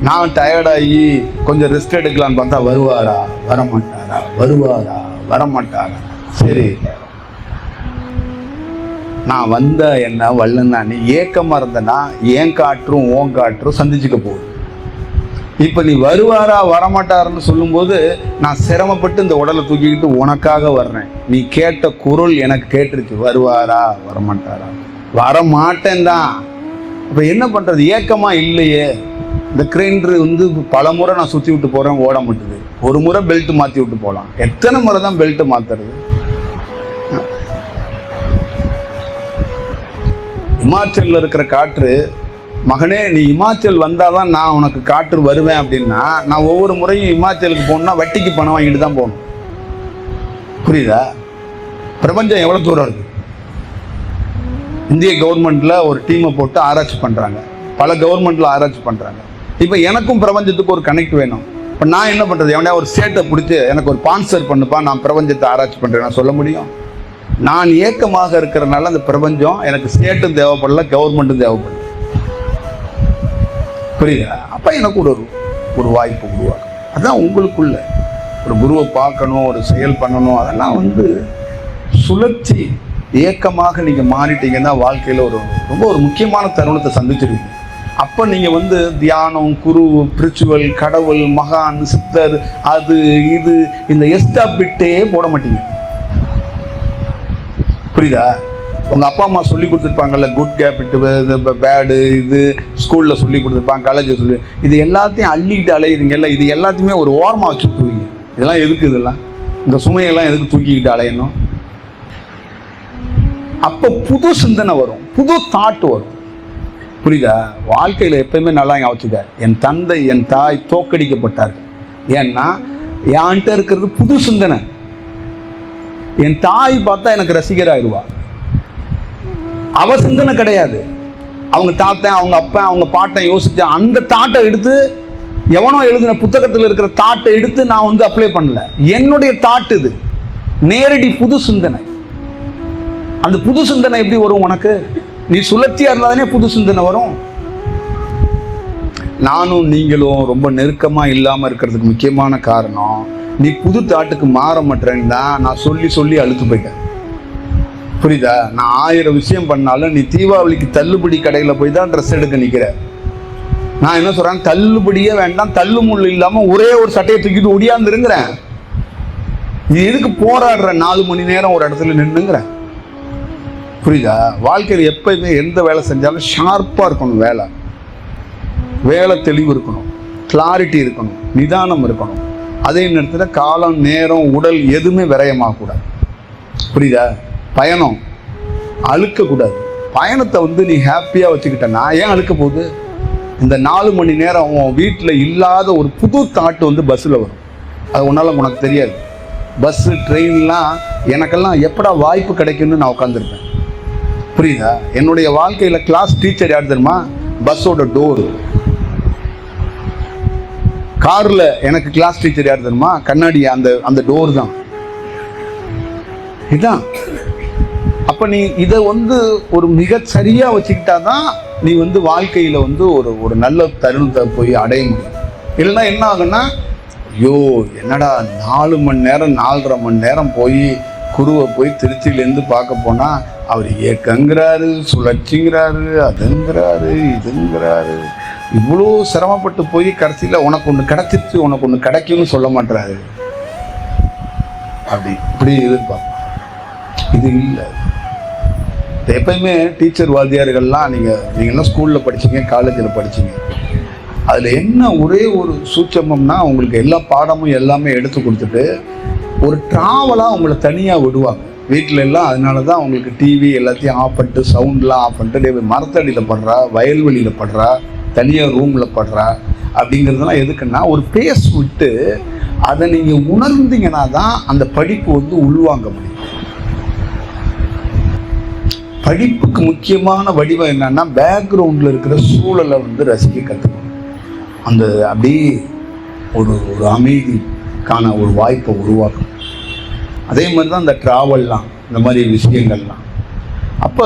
நான் டயர்டாகி கொஞ்சம் ரெஸ்ட் எடுக்கலான்னு பார்த்தா வருவாரா வரமாட்டாரா? சரி, நான் வந்த என்ன வல்லன்னா நீ ஏக்கமா இருந்தனா ஏன் காற்றும் ஓன் காற்றும் சந்திச்சுக்க போகுது. இப்ப நீ வருவாரா வரமாட்டாருன்னு சொல்லும்போது நான் சிரமப்பட்டு இந்த உடலை தூக்கிக்கிட்டு உனக்காக வர்றேன். நீ கேட்ட குரல் எனக்கு கேட்டுருச்சு, வருவாரா வரமாட்டாரா? வரமாட்டேன் தான். இப்ப என்ன பண்றது? ஏக்கமா இல்லையே. இந்த கிரைண்டர் வந்து பல முறை நான் சுற்றி விட்டு போகிறேன், ஓட மாட்டுது. ஒரு முறை பெல்ட் மாற்றி விட்டு போகலாம், எத்தனை முறை தான் பெல்ட் மாற்றுறது? இமாச்சலில் இருக்கிற காற்று, மகனே நீ இமாச்சல் வந்தாதான் நான் உனக்கு காற்று வருவேன் அப்படின்னா, நான் ஒவ்வொரு முறையும் இமாச்சலுக்கு போகணும்னா வட்டிக்கு பணம் வாங்கிட்டு தான் போகணும். புரியுதா? பிரபஞ்சம் எவ்வளோ தூரம் இருக்கு. இந்திய கவர்மெண்ட்ல ஒரு டீமை போட்டு ஆராய்ச்சி பண்ணுறாங்க, பல கவர்மெண்ட்ல ஆராய்ச்சி பண்ணுறாங்க. இப்போ எனக்கும் பிரபஞ்சத்துக்கு ஒரு கனெக்ட் வேணும். இப்போ நான் என்ன பண்ணுறது? எவனையா ஒரு ஸ்டேட்டை பிடிச்சி எனக்கு ஒரு ஸ்பான்சர் பண்ணுப்பா, நான் பிரபஞ்சத்தை ஆராய்ச்சி பண்ணுறேன் நான் சொல்ல முடியும்? நான் ஏக்கமாக இருக்கிறனால அந்த பிரபஞ்சம் எனக்கு ஸ்டேட்டும் தேவைப்படல, கவர்மெண்ட்டும் தேவைப்படல. புரியுதா? அப்போ எனக்கு ஒரு வாய்ப்பு உருவாக்கும். அதுதான் உங்களுக்குள்ள ஒரு குருவை பார்க்கணும், ஒரு செயல் பண்ணணும். அதெல்லாம் வந்து சுழற்சி ஏக்கமாக நீங்கள் மாறிட்டீங்கன்னா வாழ்க்கையில் ரொம்ப ஒரு முக்கியமான தருணத்தை சந்திச்சிருவீங்க. அப்போ நீங்கள் வந்து தியானம், குரு, பிரிச்சுவல், கடவுள், மகான், சித்தர், அது இது இந்த எஸ்டா பிட்டே போட மாட்டீங்க. புரியுதா? உங்கள் அப்பா அம்மா சொல்லி கொடுத்துருப்பாங்கல்ல, குட் கேபிட்டு, பேடு, இது ஸ்கூலில் சொல்லி கொடுத்துருப்பாங்க, காலேஜில் சொல்லி, இது எல்லாத்தையும் அள்ளிக்கிட்டு அலையிறீங்கல்ல, இது எல்லாத்தையுமே ஒரு ஓரமாக வச்சு தூக்கிங்க. இதெல்லாம் எதுக்கு? இதெல்லாம் இந்த சுமையெல்லாம் எதுக்கு தூக்கிக்கிட்டு அலையணும்? அப்போ புது சிந்தனை வரும், புது தாட் வரும். புரியுதா? வாழ்க்கையில் எப்பயுமே நல்லா ஞாபகம், என் தந்தை என் தாய் தோக்கடிக்கப்பட்டார்கள். ஏன்னா என்கிட்ட இருக்கிறது புது சிந்தனை. என் தாய் பார்த்தா எனக்கு ரசிகராயிடுவா. அவ சிந்தனை கிடையாது. அவங்க தாத்தன், அவங்க அப்பா, அவங்க பாட்டன் யோசிச்ச அந்த தாட்டை எடுத்து, எவனோ எழுதின புத்தகத்தில் இருக்கிற தாட்டை எடுத்து நான் வந்து அப்ளை பண்ணல. என்னுடைய தாட் இது, நேரடி புது சிந்தனை. அந்த புது சிந்தனை எப்படி வரும் உனக்கு? நீ சுழற்சியா இருந்தாதானே புது சிந்தனை வரும். நானும் நீங்களும் ரொம்ப நெருக்கமா இல்லாம இருக்கிறதுக்கு முக்கியமான காரணம், நீ புது தாட்டுக்கு மாற மாட்டேன்னு தான் நான் சொல்லி அழுத்து போயிட்டேன். புரியுதா? நான் 1000 விஷயம் பண்ணாலும் நீ தீபாவளிக்கு தள்ளுபடி கடையில போய் தான் ட்ரெஸ் எடுக்க நிக்கிற. நான் என்ன சொல்றேன்? தள்ளுபடியே வேண்டாம், தள்ளு முள்ளு இல்லாம ஒரே ஒரு சட்டையை தூக்கிட்டு ஒடியாந்துருங்கிறேன். நீ எதுக்கு போராடுற? 4 மணி நேரம் ஒரு இடத்துல நின்னுங்கிறேன். புரியுதா? வாழ்க்கையில் எப்பயுமே எந்த வேலை செஞ்சாலும் ஷார்ப்பாக இருக்கணும். வேலை தெளிவு இருக்கணும், கிளாரிட்டி இருக்கணும், நிதானம் இருக்கணும். அதே நேரத்தில் காலம், நேரம், உடல் எதுவுமே விரயமாகக்கூடாது. புரியுதா? பயணம் அழுக்கக்கூடாது. பயணத்தை வந்து நீ ஹாப்பியாக வச்சுக்கிட்டேன்னா ஏன் அழுக்க போகுது? இந்த 4 மணி நேரம் உன் வீட்டில் இல்லாத ஒரு புது தாட்டு வந்து பஸ்ஸில் வரும். அது உன்னால் உனக்கு தெரியாது. பஸ்ஸு, ட்ரெயின்லாம் எனக்கெல்லாம் எப்படா வாய்ப்பு கிடைக்குன்னு நான் உட்காந்துருப்பேன். புரியுதா? என்னுடைய வாழ்க்கையில் கிளாஸ் டீச்சர் யார் தெரியுமா? பஸ்ஸோட டோரு. காரில் எனக்கு கிளாஸ் டீச்சர் யார் தெரியுமா? கண்ணாடி, அந்த டோர் தான். இதுதான். அப்போ நீ இதை வந்து ஒரு மிக சரியாக வச்சுக்கிட்டா தான் நீ வந்து வாழ்க்கையில் வந்து ஒரு நல்ல தருணத்தை போய் அடைய முடியும். இல்லைன்னா என்ன ஆகுன்னா, ஐயோ என்னடா 4 மணி நேரம் 4.5 மணி நேரம் போய் குருவை போய் திருச்சியிலேருந்து பார்க்க போனால் அவர் ஏக்கங்கிறாரு, சுழற்சிங்கிறாரு, அதுங்கிறாரு, இதுங்கிறாரு, இவ்வளோ சிரமப்பட்டு போய் கடைசியில் உனக்கு ஒன்று கிடைச்சிருச்சு, உனக்கு ஒன்று கிடைக்கும்னு சொல்ல மாட்டுறாரு. அப்படி இப்படி எதிர்பார்ப்போம். இது இல்லை. எப்பயுமே டீச்சர் வாத்தியார்கள்லாம் நீங்கள்லாம் ஸ்கூலில் படிச்சீங்க, காலேஜில் படிச்சீங்க. அதில் என்ன ஒரே ஒரு சூட்சமம்னா, உங்களுக்கு எல்லா பாடமும் எல்லாமே எடுத்து கொடுத்துட்டு ஒரு ட்ராவலாக உங்களை தனியாக விடுவாங்க வீட்டில் எல்லாம். அதனால தான் உங்களுக்கு டிவி எல்லாத்தையும் ஆஃப் பண்ணிட்டு, சவுண்ட்லாம் ஆஃப் பண்ணிட்டு, மரத்தடியில் படுறா, வயல்வெளியில் படுறா, தனியாக ரூமில் படுறா அப்படிங்கிறதுலாம் எதுக்குன்னா, ஒரு பேஸ் விட்டு அதை நீங்கள் உணர்ந்தீங்கன்னா தான் அந்த படிப்பு வந்து உள்வாங்க முடியும். படிப்புக்கு முக்கியமான வடிவம் என்னன்னா, பேக்ரவுண்டில் இருக்கிற சூழலை வந்து ரசிக்க கற்றுக்கணும். அந்த அப்படியே ஒரு அமைதிக்கான ஒரு வாய்ப்பை உருவாக்கணும். அதே மாதிரி தான் இந்த ட்ராவல்லாம், இந்த மாதிரி விஷயங்கள்லாம். அப்போ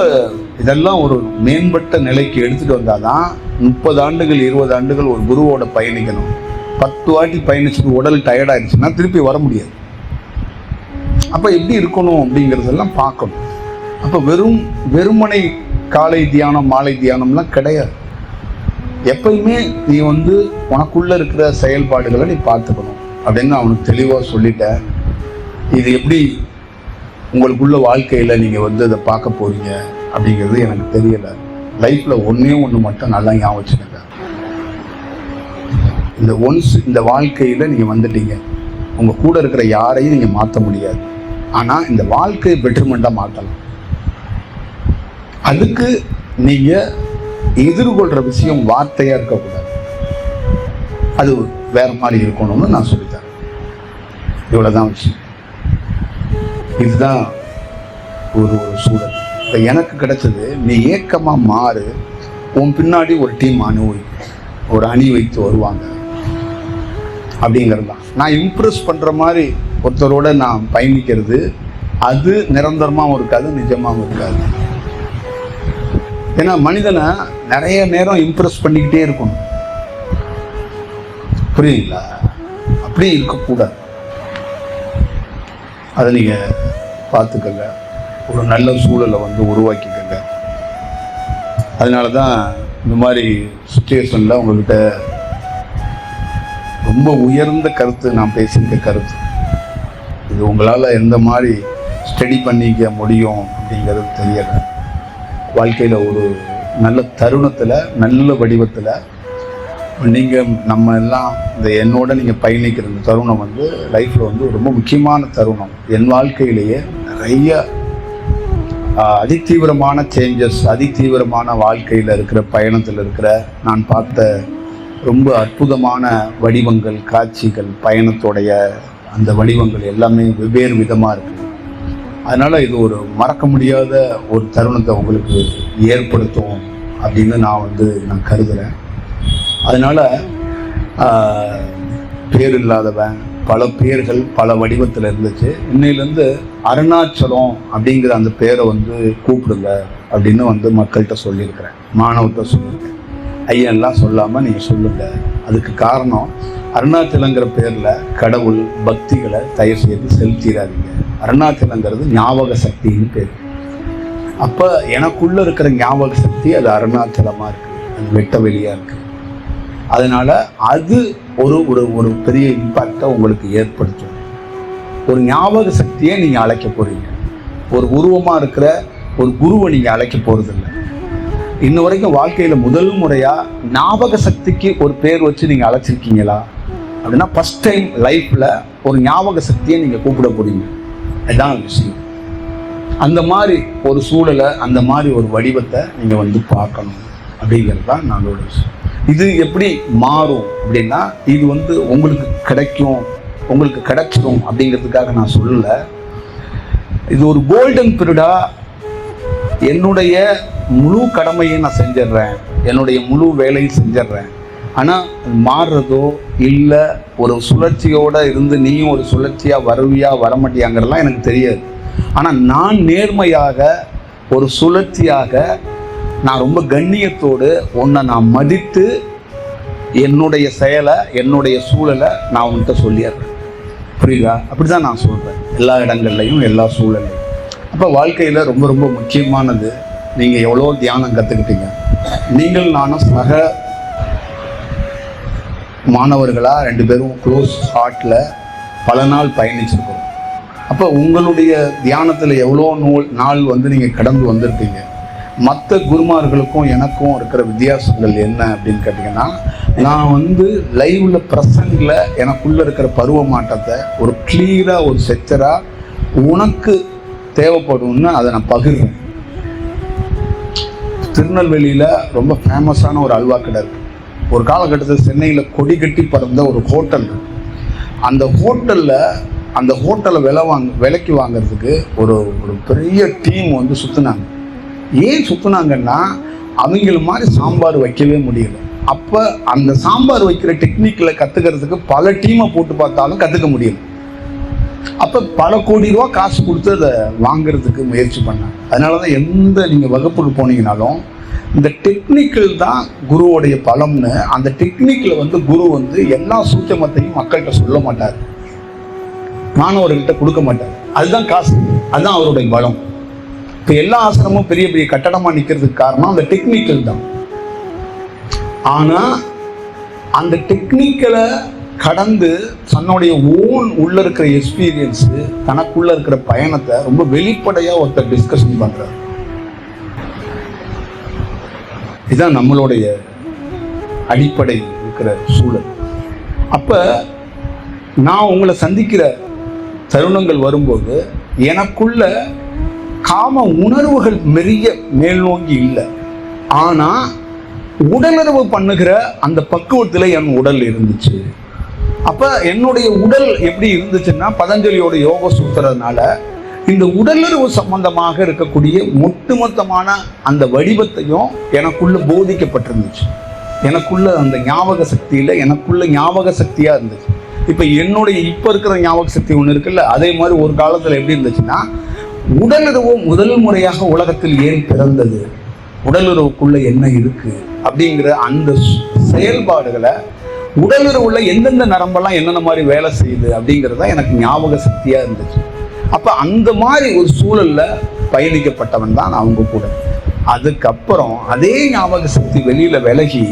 இதெல்லாம் ஒரு மேம்பட்ட நிலைக்கு எடுத்துகிட்டு வந்தால் தான் 30 ஆண்டுகள் 20 ஆண்டுகள் ஒரு குருவோட பயணிக்கணும். 10 வாட்டி பயணிச்சுட்டு உடல் டயர்டாயிடுச்சுன்னா திருப்பி வர முடியாது. அப்போ எப்படி இருக்கணும் அப்படிங்கிறதெல்லாம் பார்க்கணும். அப்போ வெறுமனை காலை தியானம் மாலை தியானம்லாம் கிடையாது. எப்பயுமே நீ வந்து உனக்குள்ளே இருக்கிற செயல்பாடுகளை நீ பார்த்துக்கணும் அப்படின்னு அவனுக்கு தெளிவாக சொல்லிட்டேன். இது எப்படி உங்களுக்குள்ள வாழ்க்கையில் நீங்கள் வந்து அதை பார்க்க போகிறீங்க அப்படிங்கிறது எனக்கு தெரியலை. லைஃப்பில் ஒன்று மட்டும் நல்லா ஞாபகம் வச்சுக்கோங்க. இந்த வாழ்க்கையில் நீங்கள் வந்துட்டீங்க, உங்கள் கூட இருக்கிற யாரையும் நீங்கள் மாற்ற முடியாது. ஆனால் இந்த வாழ்க்கையை பெட்டர்மெண்ட்டாக மாற்றலாம். அதுக்கு நீங்கள் எதிர்கொள்கிற விஷயம் வார்த்தையாக இருக்கக்கூடாது, அது வேற மாதிரி இருக்கணும்னு நான் சொல்லித்தரேன். இவ்வளோதான் விஷயம். இதுதான் ஒரு சூழல். இப்போ எனக்கு கிடைச்சது, நீ ஏக்கமாக மாறு, உன் பின்னாடி ஒரு டீம் ஒரு அணி வைத்து வருவாங்க அப்படிங்கிறது தான். நான் இம்ப்ரெஸ் பண்ணுற மாதிரி ஒருத்தரோட நான் பயணிக்கிறது, அது நிரந்தரமாகவும் இருக்காது, நிஜமாகவும் இருக்காது. ஏன்னா மனிதனை நிறைய நேரம் இம்ப்ரெஸ் பண்ணிக்கிட்டே இருக்கணும், புரியுங்களா? அப்படி இருக்கக்கூடாது. அதை நீங்கள் பார்த்துக்கங்க, ஒரு நல்ல சூழலை வந்து உருவாக்கிக்கங்க. அதனால தான் இந்த மாதிரி சுச்சுவேஷனில் உங்கள்கிட்ட ரொம்ப உயர்ந்த கருத்து நான் பேசியிருக்க கருத்து இது. உங்களால் எந்த மாதிரி ஸ்டடி பண்ணிக்க முடியும் அப்படிங்கிறது தெரியலை. வாழ்க்கையில் ஒரு நல்ல தருணத்தில், நல்ல வடிவத்தில் நீங்கள் நம்ம எல்லாம் என்னோட நீங்கள் பயணிக்கிற இந்த தருணம் வந்து லைஃப்பில் வந்து ரொம்ப முக்கியமான தருணம். என் வாழ்க்கையிலேயே நிறைய அதிதீவிரமான சேஞ்சஸ், அதிதீவிரமான வாழ்க்கையில் இருக்கிற பயணத்தில் இருக்கிற நான் பார்த்த ரொம்ப அற்புதமான வடிவங்கள், காட்சிகள், பயணத்தோடைய அந்த வடிவங்கள் எல்லாமே வெவ்வேறு விதமாக இருக்குது. அதனால் இது ஒரு மறக்க முடியாத ஒரு தருணத்தை உங்களுக்கு ஏற்படுத்தும் அப்படின்னு நான் கருதுகிறேன். அதனால் பேர் இல்லாதவன் பல பேர்கள் பல வடிவத்தில் இருந்துச்சு. இன்னையிலேருந்து அருணாச்சலம் அப்படிங்கிற அந்த பேரை வந்து கூப்பிடுங்க அப்படின்னு மக்கள்கிட்ட சொல்லியிருக்கிறேன், மாணவர்கிட்ட சொல்லியிருக்கேன். ஐயன்லாம் சொல்லாமல் நீங்கள் சொல்லுங்கள். அதுக்கு காரணம், அருணாச்சலங்கிற பேரில் கடவுள் பக்திகளை தயவு செய்து செலுத்திடாதீங்க. அருணாச்சலங்கிறது ஞாபக சக்தின்னு பேர். அப்போ எனக்குள்ளே இருக்கிற ஞாபக சக்தி அது அருணாச்சலமாக இருக்குது, அது வெட்ட வெளியாக இருக்குது. அதனால் அது ஒரு ஒரு பெரிய இம்பாக்டை உங்களுக்கு ஏற்படுத்தும். ஒரு ஞாபக சக்தியை நீங்கள் அழைக்க போகிறீங்க, ஒரு உருவமாக இருக்கிற ஒரு குருவை நீங்கள் அழைக்க போகிறதில்ல. இன்ன வரைக்கும் வாழ்க்கையில் முதல் முறையாக ஞாபக சக்திக்கு ஒரு பேர் வச்சு நீங்கள் அழைச்சிருக்கீங்களா அப்படின்னா, ஃபஸ்ட் டைம் லைஃப்பில் ஒரு ஞாபக சக்தியை நீங்கள் கூப்பிட போகிறீங்க. அதுதான் விஷயம். அந்த மாதிரி ஒரு சூழலை, அந்த மாதிரி ஒரு வடிவத்தை நீங்கள் பார்க்கணும் அப்படிங்கிறது தான் நாங்களோட விஷயம். இது எப்படி மாறும் அப்படின்னா, இது உங்களுக்கு கிடைக்கும், உங்களுக்கு கிடைச்சிடும் அப்படிங்கிறதுக்காக நான் சொல்லலை. இது ஒரு கோல்டன் பீரியடாக என்னுடைய முழு கடமையை நான் செஞ்சிடுறேன், என்னுடைய முழு வேலையும் செஞ்சிடுறேன். ஆனால் மாறுறதோ இல்லை ஒரு சுழற்சியோடு இருந்து நீயும் ஒரு சுழற்சியாக வருவியா வரமாட்டியாங்கிறதுலாம் எனக்கு தெரியாது. ஆனால் நான் நேர்மையாக ஒரு சுழற்சியாக நான் ரொம்ப கண்ணியத்தோடு உன்னை நான் மதித்து என்னுடைய செயலை, என்னுடைய சூழலை நான் உன்கிட்ட சொல்லிடுறேன். புரியுதா? அப்படி தான் நான் சொல்கிறேன், எல்லா இடங்கள்லையும், எல்லா சூழல்லையும். அப்போ வாழ்க்கையில் ரொம்ப ரொம்ப முக்கியமானது, நீங்கள் எவ்வளோ தியானம் கற்றுக்கிட்டீங்க. நீங்கள் நானும் சக மாணவர்களாக 2 பேரும் க்ளோஸ் ஹார்ட்டில் பல நாள் பயணிச்சிருக்கோம். அப்போ உங்களுடைய தியானத்தில் எவ்வளோ நாள் நீங்கள் கடந்து வந்திருப்பீங்க. மற்ற குருமார்களுக்கும் எனக்கும் இருக்கிற வித்தியாசங்கள் என்ன அப்படின்னு கேட்டிங்கன்னா, நான் லைவ்ல ப்ரெசண்டில் எனக்குள்ளே இருக்கிற பருவ மாற்றத்தை ஒரு கிளியராக, ஒரு செக்சராக உனக்கு தேவைப்படும்னு அதை நான் பகிர்றேன். திருநெல்வேலியில் ரொம்ப ஃபேமஸான ஒரு அல்வா கடை இருக்குது. ஒரு காலகட்டத்தில் சென்னையில் கொடி கட்டி பறந்த ஒரு ஹோட்டல். அந்த ஹோட்டலை விலைக்கு வாங்கிறதுக்கு ஒரு பெரிய டீம் சுற்றினாங்க. ஏன் சுற்றினாங்கன்னா, அவங்கள மாதிரி சாம்பார் வைக்கவே முடியல. அப்போ அந்த சாம்பார் வைக்கிற டெக்னிக்கில் கற்றுக்கிறதுக்கு பல டீமை போட்டு பார்த்தாலும் கற்றுக்க முடியல. அப்போ பல கோடி ரூபா காசு கொடுத்து அதை வாங்கிறதுக்கு முயற்சி பண்ணாங்க. அதனால தான் எந்த நீங்கள் வகுப்புக்கு போனீங்கனாலும் இந்த டெக்னிக்கல் தான் குருவோடைய பலம்னு, அந்த டெக்னிக்கில் குரு எல்லா சூட்சமத்தையும் மக்கள்கிட்ட சொல்ல மாட்டார், மாணவர்கள்ட்ட கொடுக்க மாட்டார். அதுதான் காசு, அதுதான் அவருடைய பலம். இப்போ எல்லா ஆசிரமும் பெரிய பெரிய கட்டடமாக நிற்கிறதுக்கு காரணம் அந்த டெக்னிக்கல் தான். ஆனால் அந்த டெக்னிக்கலை கடந்து தன்னுடைய ஓன் உள்ள இருக்கிற எக்ஸ்பீரியன்ஸு, தனக்குள்ள இருக்கிற பயணத்தை ரொம்ப வெளிப்படையாக ஒருத்தர் டிஸ்கஷன் பண்ணுறார். இதுதான் நம்மளுடைய அடிப்படை இருக்கிற சூழல். அப்போ நான் உங்களை சந்திக்கிற தருணங்கள் வரும்போது எனக்குள்ள காம உணர்வுகள் மெரிய மேல் நோங்கி இல்லை. ஆனால் உடலுறவு பண்ணுகிற அந்த பக்குவத்தில் என் உடல் இருந்துச்சு. அப்போ என்னுடைய உடல் எப்படி இருந்துச்சுன்னா, பதஞ்சலியோட யோக சூத்திரனால இந்த உடலுறவு சம்பந்தமாக இருக்கக்கூடிய ஒட்டுமொத்தமான அந்த வடிவத்தையும் எனக்குள்ள போதிக்கப்பட்டிருந்துச்சு. எனக்குள்ள அந்த ஞாபக சக்தியில் எனக்குள்ள ஞாபக சக்தியாக இருந்துச்சு. இப்போ இப்போ இருக்கிற ஞாபக சக்தி ஒன்று இருக்குல்ல, அதே மாதிரி ஒரு காலத்தில் எப்படி இருந்துச்சுன்னா, உடலுறவு முதல் முறையாக உலகத்தில் ஏன் பிறந்தது, உடலுறவுக்குள்ள என்ன இருக்கு அப்படிங்கிற அந்த செயல்பாடுகளை, உடலுறவுல எந்தெந்த நரம்பெல்லாம் என்னென்ன மாதிரி வேலை செய்யுது அப்படிங்கிறத எனக்கு ஞாபக சக்தியா இருந்துச்சு. அப்ப அந்த மாதிரி ஒரு சூழல்ல பயணிக்கப்பட்டவன் தான் அவங்க கூட. அதுக்கப்புறம் அதே ஞாபக சக்தி வெளியில விலகி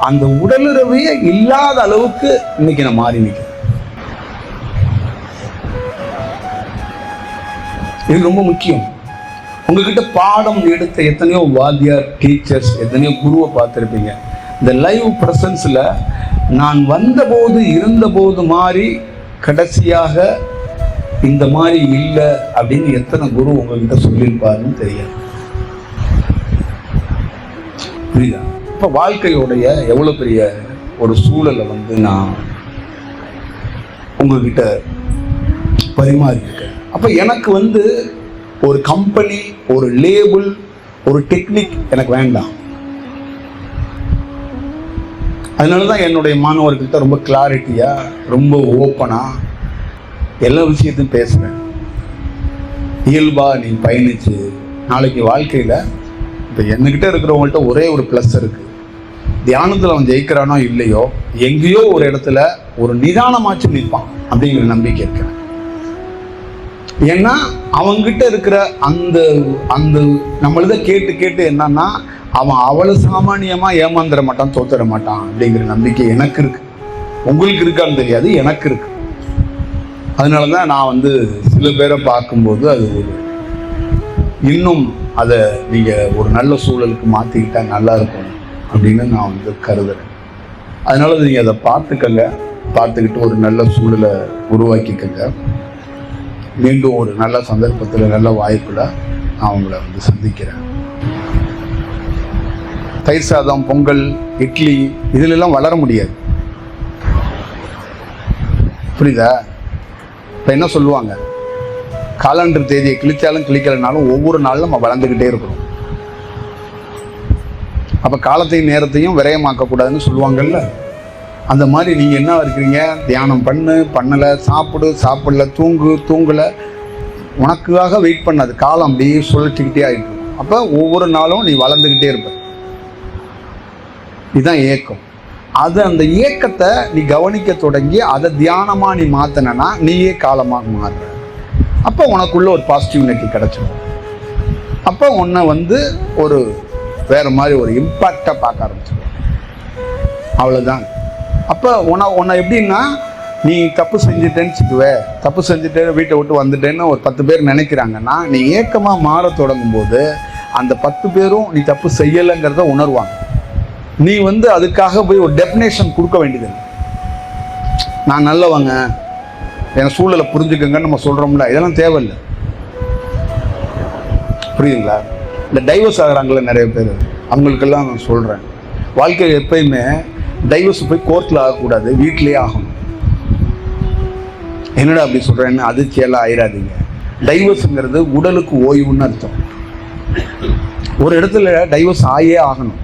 அந்த உடலுறவே இல்லாத அளவுக்கு இன்னைக்கு நான் மாறி நிற்கிறேன். இது ரொம்ப முக்கியம். உங்ககிட்ட பாடம் எடுத்த எத்தனையோ வாத்தியார், டீச்சர்ஸ், எத்தனையோ குருவை பார்த்துருப்பீங்க. இந்த லைவ் ப்ரெசன்ஸில் நான் வந்தபோது இருந்தபோது மாதிரி கடைசியாக இந்த மாதிரி இல்லை அப்படின்னு எத்தனை குரு உங்ககிட்ட சொல்லியிருப்பாருன்னு தெரியாது. புரியுதா? இப்போ வாழ்க்கையோடைய எவ்வளோ பெரிய ஒரு சூழலை நான் உங்ககிட்ட பரிமாறி இருக்கேன். அப்போ எனக்கு ஒரு கம்பெனி, ஒரு லேபிள், ஒரு டெக்னிக் எனக்கு வேண்டாம். அதனால தான் என்னுடைய மாணவர்கள்ட்ட ரொம்ப கிளாரிட்டியாக, ரொம்ப ஓப்பனாக எல்லா விஷயத்தையும் பேசுகிறேன். இயல்பாக நீ பயணிச்சு நாளைக்கு வாழ்க்கையில் இப்போ என்கிட்ட இருக்கிறவங்கள்ட்ட ஒரே ஒரு ப்ளஸ் இருக்குது. தியானத்தில் அவன் ஜெயிக்கிறானோ இல்லையோ, எங்கேயோ ஒரு இடத்துல ஒரு நிதானமாச்சு நிற்பான் அப்படிங்கிற நம்பிக்கை இருக்கிறேன். ஏன்னா அவங்கிட்ட இருக்கிற அந்த அந்த நம்மளத கேட்டு கேட்டு என்னன்னா, அவன் அவ்வளோ சாமானியமாக ஏமாந்துட மாட்டான், தோத்துட மாட்டான் அப்படிங்கிற நம்பிக்கை எனக்கு இருக்கு. உங்களுக்கு இருக்கான்னு தெரியாது, எனக்கு இருக்கு. அதனால தான் நான் சில பேரை பார்க்கும்போது அது இன்னும் அதை நீங்கள் ஒரு நல்ல சூழலுக்கு மாற்றிக்கிட்டா நல்லா இருக்கும் அப்படின்னு நான் கருதுறேன். அதனால நீங்கள் அதை பார்த்துக்கிட்டு ஒரு நல்ல சூழலை உருவாக்கிக்கங்க. மீண்டும் ஒரு நல்ல சந்தர்ப்பத்தில், நல்ல வாய்ப்பில் நான் உங்களை சந்திக்கிறேன். தயிர் சாதம், பொங்கல், இட்லி இதிலெல்லாம் வளர முடியாது. புரியுதா? இப்போ என்ன சொல்லுவாங்க, காலண்டர் தேதியை கிழிச்சாலும் கிழிக்கலைனாலும் ஒவ்வொரு நாளும் நம்ம வளர்ந்துக்கிட்டே இருக்கிறோம். அப்போ காலத்தையும் நேரத்தையும் விரயமாக்கக்கூடாதுன்னு சொல்லுவாங்கல்ல. அந்த மாதிரி நீங்கள் என்ன இருக்கிறீங்க, தியானம் பண்ணலை, சாப்பிடல, தூங்கலை, உனக்காக வெயிட் பண்ணாது காலம் அப்படியே சுழற்றிக்கிட்டே ஆகிட்டு இருக்கும். அப்போ ஒவ்வொரு நாளும் நீ வளர்ந்துக்கிட்டே இருப்ப. இதுதான் ஏக்கம். அது அந்த ஏக்கத்தை நீ கவனிக்க தொடங்கி அதை தியானமாக நீ மாற்றினா நீயே காலமாக மாறுற. அப்போ உனக்குள்ள ஒரு பாசிட்டிவிட்டி கிடைச்சிடும். அப்போ உன்னை ஒரு வேறு மாதிரி ஒரு இம்பாக்டாக பார்க்க ஆரம்பிச்சிடும். அவ்வளோதான். அப்போ உன்னை எப்படின்னா, நீ தப்பு செஞ்சுட்டேன்னு வச்சுக்குவே, தப்பு செஞ்சுட்டு வீட்டை விட்டு வந்துட்டேன்னு ஒரு 10 பேர் நினைக்கிறாங்கன்னா, நீ ஏக்கமாக மாற தொடங்கும் போது அந்த 10 பேரும் நீ தப்பு செய்யலைங்கிறத உணர்வாங்க. நீ அதுக்காக போய் ஒரு டெஃபினேஷன் கொடுக்க வேண்டியது. நான் நல்லவங்க, என் சூழலை புரிஞ்சுக்கங்கன்னு நம்ம சொல்கிறோம்ல, இதெல்லாம் தேவையில்லை. புரியுதுங்களா? இந்த டைவர்ஸ் ஆகிறாங்கள நிறைய பேர், அவங்களுக்கெல்லாம் நான் சொல்கிறேன், வாழ்க்கையில் எப்பயுமே டைவர்ஸ் போய் கோர்ட்டில் ஆகக்கூடாது, வீட்டிலேயே ஆகணும். என்னடா அப்படி சொல்கிறேன்னு அதிர்ச்சியெல்லாம் ஆயிடாதீங்க. டைவர்ஸுங்கிறது உடலுக்கு ஓய்வுன்னு அர்த்தம். ஒரு இடத்துல டைவர்ஸ் ஆயே ஆகணும்.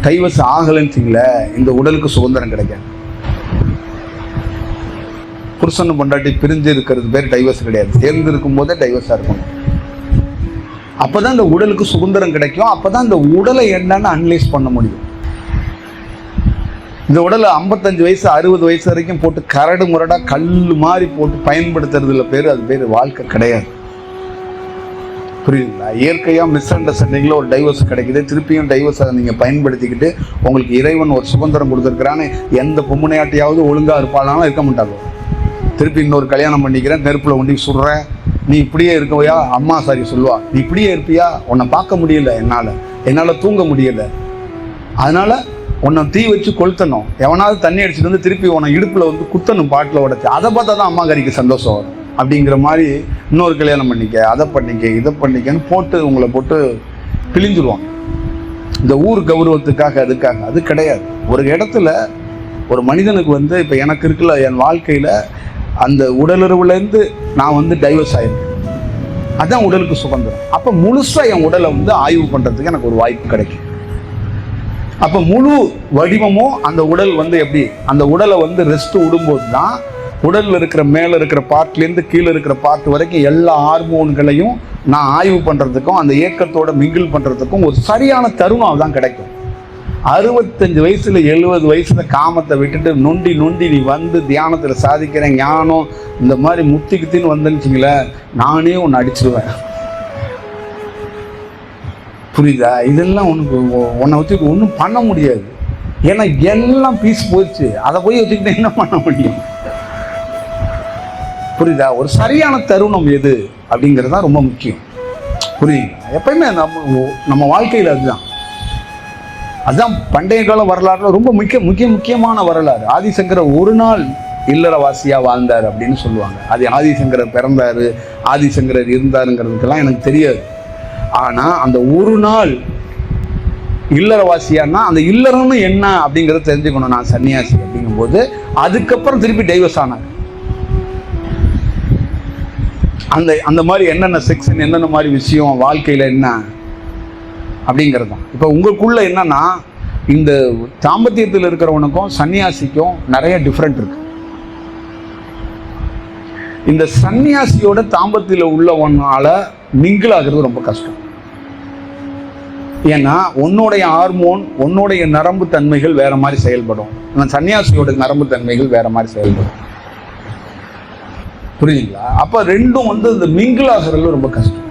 டைவர்ஸ் ஆகலைன்னு வச்சுங்கள, இந்த உடலுக்கு சுதந்திரம் கிடைக்காது. புருஷன் பொண்டாட்டி பிரிஞ்சு இருக்கிறது பேர் டைவர்ஸ் கிடையாது. சேர்ந்து இருக்கும் போதே டைவர்ஸாக இருக்கணும். அப்போதான் இந்த உடலுக்கு சுதந்திரம் கிடைக்கும். அப்போதான் இந்த உடலை என்னன்னு அனலைஸ் பண்ண முடியும். இந்த உடலை 55 வயசு 60 வயசு வரைக்கும் போட்டு கரடு முரடாக கல் மாதிரி போட்டு பயன்படுத்துறதுல பேர், அது பேர் வாழ்க்கை கிடையாது. புரியுதுங்களா? இயற்கையாக மிஸ் அண்டர்ஸ்டாண்டிங்கில் ஒரு டைவர்ஸ் கிடைக்குது. திருப்பியும் டைவர்ஸை நீங்கள் பயன்படுத்திக்கிட்டு உங்களுக்கு இறைவன் ஒரு சுதந்திரம் கொடுத்துருக்குறான்னு எந்த பொம்முனையாட்டியாவது ஒழுங்காக இருப்பாளாலும் இருக்க மாட்டாங்க. திருப்பி இன்னொரு கல்யாணம் பண்ணிக்கிறேன், நெருப்பில் ஒண்டி சுடுறேன், நீ இப்படியே இருக்கவையா, அம்மா சாரி சொல்லுவா, நீ இப்படியே இருப்பியா, உன்னை பார்க்க முடியல, என்னால் தூங்க முடியல, அதனால் உன்னை தீ வச்சு கொளுத்தணும், எவனாவது தண்ணி அடிச்சுட்டு திருப்பி உன்னை இடுப்பில் குத்தணும் பாட்டில் உடச்சி, அதை பார்த்தா தான் அம்மா கறிக்கு சந்தோஷம் வரும் அப்படிங்கிற மாதிரி இன்னொரு கல்யாணம் பண்ணிக்க, அதை பண்ணிக்க, இதை பண்ணிக்கன்னு போட்டு உங்களை போட்டு பிழிஞ்சிருவாங்க. இந்த ஊர் கௌரவத்துக்காக அதுக்காக. அது கிடையாது. ஒரு இடத்துல ஒரு மனிதனுக்கு இப்போ எனக்கு இருக்குல்ல, என் வாழ்க்கையில் அந்த உடலுறவுலேருந்து நான் டைவர்ஸ் ஆயிருக்கேன். அதுதான் உடலுக்கு சுதந்திரம். அப்போ முழுசாக என் உடலை ஆய்வு பண்ணுறதுக்கு எனக்கு ஒரு வாய்ப்பு கிடைக்கும். அப்போ முழு வடிவமும் அந்த உடல் எப்படி, அந்த உடலை ரெஸ்ட் விடும்போது தான் உடலில் இருக்கிற மேலே இருக்கிற பார்ட்லேருந்து கீழே இருக்கிற பார்ட் வரைக்கும் எல்லா ஹார்மோன்களையும் நான் ஆய்வு பண்ணுறதுக்கும் அந்த ஏக்கத்தோட மிங்கிள் பண்ணுறதுக்கும் ஒரு சரியான தருணம் தான் கிடைக்கும். 65 வயசுல 70 வயசுல காமத்தை விட்டுட்டு நொண்டி நீ தியானத்தில் சாதிக்கிற ஞானம் இந்த மாதிரி முத்திக்குத்தின்னு வந்துச்சுங்களேன், நானே ஒன்று அடிச்சிருவேன். புரியுதா? இதெல்லாம் உன்னை வச்சுக்க ஒன்றும் பண்ண முடியாது. ஏன்னா எல்லாம் பீஸ் போயிடுச்சு. அதை போய் வச்சுக்கிட்டு என்ன பண்ண முடியும்? புரியுதா? ஒரு சரியான தருணம் எது அப்படிங்கிறது தான் ரொம்ப முக்கியம். புரியுங்களா? எப்பயுமே நம்ம வாழ்க்கையில் அதுதான் பண்டைய கால வரலாறுல ரொம்ப முக்கியமான வரலாறு. ஆதிசங்கர ஒரு நாள் இல்லறவாசியா வாழ்ந்தார் அப்படின்னு சொல்லுவாங்க. அது ஆதிசங்கரர் பிறந்தாரு, ஆதிசங்கரர் இருந்தாருங்கிறதுக்கெல்லாம் எனக்கு தெரியாது. ஆனா அந்த ஒரு நாள் இல்லறவாசியானா அந்த இல்லறம்னு என்ன அப்படிங்கிறத தெரிஞ்சுக்கணும். நான் சன்னியாசி அப்படிங்கும்போது அதுக்கப்புறம் திருப்பி டைவர்ஸ் ஆனார். அந்த மாதிரி என்னென்ன செக்ஷன், என்னென்ன மாதிரி விஷயம் வாழ்க்கையில என்ன அப்படிங்கிறது தான். இப்போ உங்களுக்குள்ள என்னன்னா, இந்த தாம்பத்தியத்தில் இருக்கிறவனுக்கும் சன்னியாசிக்கும் நிறைய டிஃப்ரெண்ட் இருக்கு. இந்த சன்னியாசியோட தாம்பத்தியில் உள்ளவனால மிங்கிள் ஆகிறது ரொம்ப கஷ்டம். ஏன்னா உன்னுடைய ஹார்மோன், உன்னுடைய நரம்பு தன்மைகள் வேற மாதிரி செயல்படும், சன்னியாசியோட நரம்பு தன்மைகள் வேற மாதிரி செயல்படும். புரியுதுங்களா? அப்ப ரெண்டும் இந்த மிங்கிள் ஆகிறது ரொம்ப கஷ்டம்.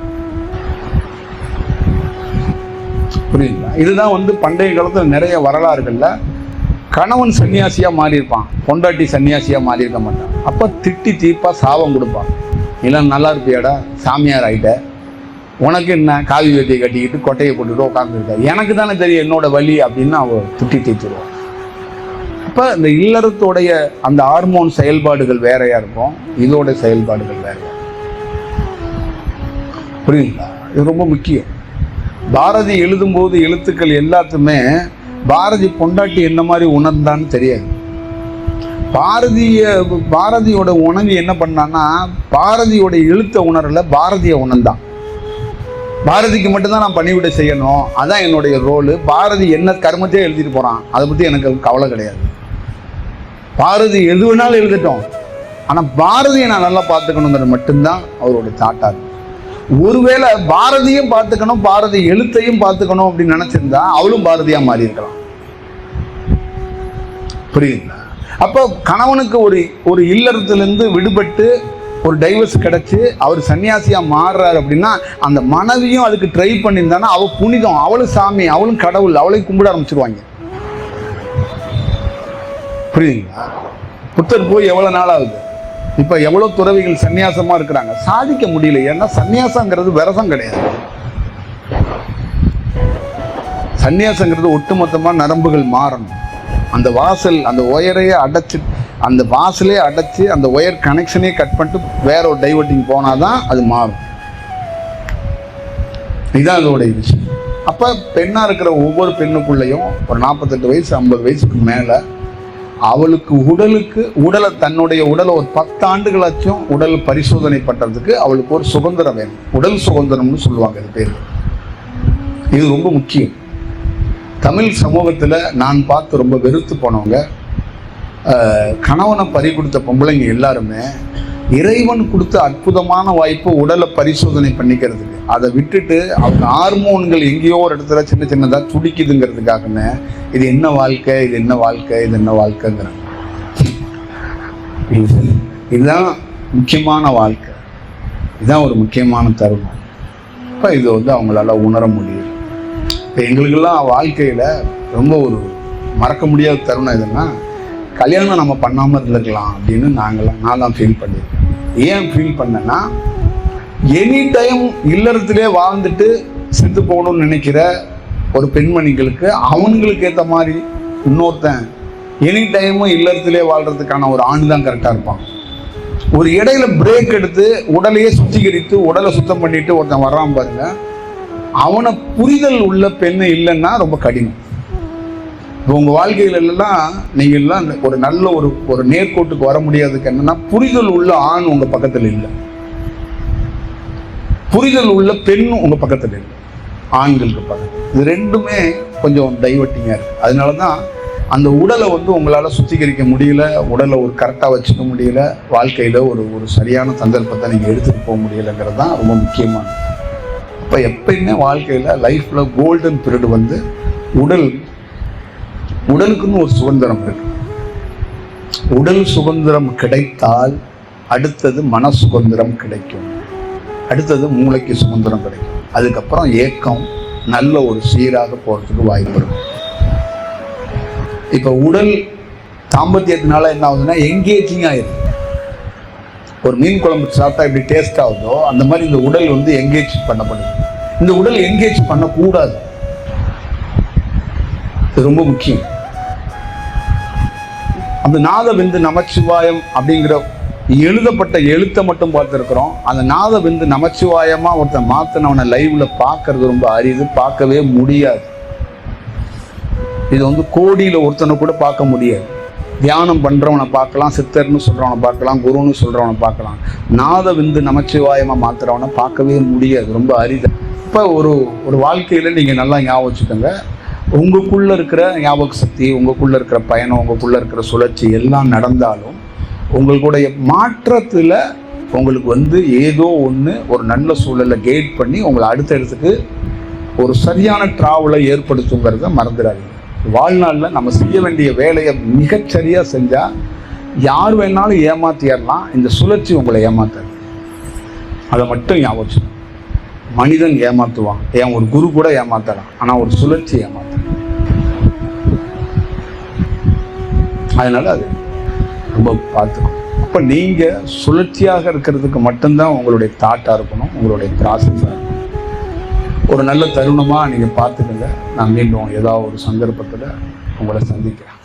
புரியுதுங்களா? இதுதான் பண்டைய காலத்தில் நிறைய வரலாறுகள்ல கணவன் சன்னியாசியா மாறி இருப்பான், பொண்டாட்டி சன்னியாசியா மாறி இருக்க மாட்டான். அப்ப திட்டி தீர்ப்பா சாபம் கொடுப்பான். இல்லை நல்லா இருப்பியாடா, சாமியார் ஆயிட்ட, உனக்கு என்ன காவி வேட்டியை கட்டிக்கிட்டு கொட்டையை போட்டுட்டு உட்காந்துருக்க, எனக்கு தானே தெரியும் என்னோட வலி அப்படின்னு அவ திட்டி தீர்த்துருவான். அப்ப இந்த இல்லறத்தோடைய அந்த ஹார்மோன் செயல்பாடுகள் வேறையா இருக்கும், இதோட செயல்பாடுகள் வேறையா. புரியுதுங்களா? இது ரொம்ப முக்கியம். பாரதி எழுதும்போது எழுத்துக்கள் எல்லாத்துமே பாரதி பொண்டாட்டி என்ன மாதிரி உணர்ந்தான்னு தெரியாது. பாரதியோட உணர்வு என்ன பண்ணான்னா, பாரதியோட எழுத்த உணரல, பாரதிய உணர்ந்தான். பாரதிக்கு மட்டும்தான் நான் பணிவிடை செய்யணும், அதான் என்னுடைய ரோலு. பாரதி என்ன கர்மத்தையே எழுதிட்டு போறான், அதை பத்தி எனக்கு கவலை கிடையாது. பாரதி எது வேணாலும் எழுதட்டும், ஆனா பாரதியை நான் நல்லா பார்த்துக்கணுங்கிறது மட்டும்தான் அவரோட தாட்டா இருக்கு. ஒருவேளை பாரதியும் பார்த்துக்கணும், பாரதி எழுத்தையும் பார்த்துக்கணும் அப்படின்னு நினைச்சிருந்தா அவளும் பாரதியா மாறி இருக்கலாம். புரியுதுங்களா? அப்போ கணவனுக்கு ஒரு இல்லறத்திலிருந்து விடுபட்டு ஒரு டைவர்ஸ் கிடைச்சு அவர் சன்னியாசியா மாறுறாரு அப்படின்னா அந்த மனைவியும் அதுக்கு ட்ரை பண்ணியிருந்தானா அவள் புனிதம், அவளும் சாமி, அவளும் கடவுள், அவளையும் கும்பிட ஆரம்பிச்சிருவாங்க. புரியுதுங்களா? புத்தர் போய் எவ்வளவு நாள் ஆகுது? இப்ப எவ்வளவு துறவிகள் சன்னியாசமா இருக்கிறாங்க, சாதிக்க முடியல. ஏன்னா சன்னியாசங்கிறது விரசம் கிடையாது. சன்னியாசங்கிறது ஒட்டுமொத்தமா நரம்புகள் மாறணும். அந்த வாசல், அந்த ஒயரையே அடைச்சு, அந்த வாசலே அடைச்சு அந்த ஒயர் கனெக்ஷனே கட் பண்ணிட்டு வேற ஒரு டைவர்ட்டிங் போனாதான் அது மாறும். இதுதான் அதோடைய விஷயம். அப்ப பெண்ணா இருக்கிற ஒவ்வொரு பெண்ணுக்குள்ளேயும் ஒரு 48 வயசு 50 வயசுக்கு மேல அவளுக்கு உடலை தன்னுடைய உடலை ஒரு 10 ஆண்டுகளாச்சும் உடல் பரிசோதனை பண்றதுக்கு அவளுக்கு ஒரு சுதந்திரம் வேணும். உடல் சுதந்திரம்னு சொல்லுவாங்க இது பேர். இது ரொம்ப முக்கியம். தமிழ் சமூகத்துல நான் பார்த்து ரொம்ப வெறுத்து போனவங்க, கணவனை பறி கொடுத்த பொம்பளைங்க எல்லாருமே இறைவன் கொடுத்த அற்புதமான வாய்ப்பு உடலை பரிசோதனை பண்ணிக்கிறதுக்கு. அதை விட்டுட்டு அவங்க ஹார்மோன்கள் எங்கேயோ ஒரு இடத்துல சின்ன சின்னதாக துடிக்குதுங்கிறதுக்காகன்னு இது என்ன வாழ்க்கை, இது என்ன வாழ்க்கை, இது என்ன வாழ்க்கைங்கிறாங்க. இதுதான் முக்கியமான வாழ்க்கை, இதுதான் ஒரு முக்கியமான தருணம். இப்போ இது அவங்களால உணர முடியும். இப்போ எங்களுக்கெல்லாம் வாழ்க்கையில் ரொம்ப ஒரு மறக்க முடியாத தருணம் எதுன்னா, கல்யாணம் நம்ம பண்ணாமல் இருந்திருக்கலாம் அப்படின்னு நான் தான் ஃபீல் பண்ணியிருக்கேன். ஏன் ஃபீல் பண்ணேன்னா, எனி டைம் இல்லறத்திலே வாழ்ந்துட்டு செத்து போகணும்னு நினைக்கிற ஒரு பெண்மணிகளுக்கு அவங்களுக்கு ஏற்ற மாதிரி இன்னொருத்தன் எனி டைமும் இல்லறத்திலே வாழ்றதுக்கான ஒரு ஆண் தான் கரெக்டாக இருப்பான். ஒரு இடையில பிரேக் எடுத்து உடலையே சுத்திகரித்து உடலை சுத்தம் பண்ணிட்டு ஒருத்தன் வர்றான் பாருங்க, அவனை புரிதல் உள்ள பெண்ணு இல்லைன்னா ரொம்ப கடினம். இப்போ உங்கள் வாழ்க்கையிலெல்லாம் நீங்கள் எல்லாம் ஒரு நல்ல ஒரு நேர்கோட்டுக்கு வர முடியாதுக்கு என்னன்னா, புரிதல் உள்ள ஆண் உங்கள் பக்கத்தில் இல்லை, புரிதல் உள்ள பெண் உங்கள் பக்கத்தில் இல்லை, ஆண்களுக்கு பக்கத்தில். இது ரெண்டுமே கொஞ்சம் டைவர்ட்டிங்காக இருக்குது. அதனால தான் அந்த உடலை உங்களால் சுத்திகரிக்க முடியல, உடலை ஒரு கரெக்டாக வச்சுக்க முடியல, வாழ்க்கையில் ஒரு சரியான சந்தர்ப்பத்தை நீங்கள் எடுத்துகிட்டு போக முடியலைங்கிறது தான் ரொம்ப முக்கியமானது. இப்போ எப்பயுமே வாழ்க்கையில் லைஃப்பில் கோல்டன் பீரியட் உடலுக்குன்னு ஒரு சுதந்திரம் இருக்கு. உடல் சுதந்திரம் கிடைத்தால் அடுத்தது மன சுதந்திரம் கிடைக்கும், அடுத்தது மூளைக்கு சுதந்திரம் கிடைக்கும், அதுக்கப்புறம் ஏக்கம் நல்ல ஒரு சீராக போகிறதுக்கு வாய்ப்பு இருக்கும். இப்போ உடல் தாம்பத்தியத்தினால என்ன ஆகுதுன்னா எங்கேஜிங் ஆயிடுது. ஒரு மீன் குழம்பு சாப்பிட்டா எப்படி டேஸ்ட் ஆகுதோ அந்த மாதிரி இந்த உடல் எங்கேஜ் பண்ணப்படுது. இந்த உடல் எங்கேஜ் பண்ணக்கூடாது, இது ரொம்ப முக்கியம். அந்த நாதபிந்து நமச்சிவாயம் அப்படிங்கிற எழுதப்பட்ட எழுத்தை மட்டும் பார்த்துருக்குறோம். அந்த நாதபிந்து நமச்சிவாயமா ஒருத்தன் மாத்தினவனை லைவ்ல பார்க்கறது ரொம்ப அரிது, பார்க்கவே முடியாது. இது கோடியில ஒருத்தனை கூட பார்க்க முடியாது. தியானம் பண்றவனை பார்க்கலாம், சித்தர்னு சொல்றவனை பார்க்கலாம், குருன்னு சொல்றவனை பார்க்கலாம். நாதபிந்து நமச்சிவாயமா மாத்துறவனை பார்க்கவே முடியாது, ரொம்ப அரிது. இப்போ ஒரு வாழ்க்கையில நீங்க நல்லா ஞாபகம் வச்சுக்கோங்க, உங்களுக்குள்ள இருக்கிற ஞாபக சக்தி, உங்களுக்குள்ள இருக்கிற பயணம், உங்களுக்குள்ள இருக்கிற சுழற்சி எல்லாம் நடந்தாலும் உங்களுடைய மாற்றத்தில் உங்களுக்கு ஏதோ ஒன்று ஒரு நல்ல சூழலை கைட் பண்ணி உங்களை அடுத்த இடத்துக்கு ஒரு சரியான டிராவலை ஏற்படுத்துங்கிறத மறந்துடாதீங்க. வாழ்நாளில் நம்ம செய்ய வேண்டிய வேலையை மிகச்சரியாக செஞ்சால் யார் வேணாலும் ஏமாத்திடலாம், இந்த சுழற்சி உங்களை ஏமாத்தாது. அதை மட்டும் ஞாபகம். மனிதன் ஏமாத்துவான், ஏன் ஒரு குரு கூட ஏமாத்தலாம், ஆனால் ஒரு சுழற்சி ஏமாத்த. அதனால அது ரொம்ப பார்த்துக்கணும். அப்போ நீங்கள் சுழற்சியாக இருக்கிறதுக்கு மட்டும்தான் உங்களுடைய தாட்டாக இருக்கணும், உங்களுடைய ப்ராசஸாக இருக்கணும். ஒரு நல்ல தருணமாக நீங்கள் பார்த்துக்கங்க. நான் மீண்டும் ஏதாவது ஒரு சந்தர்ப்பத்தில் உங்களை சந்திக்கிறேன்.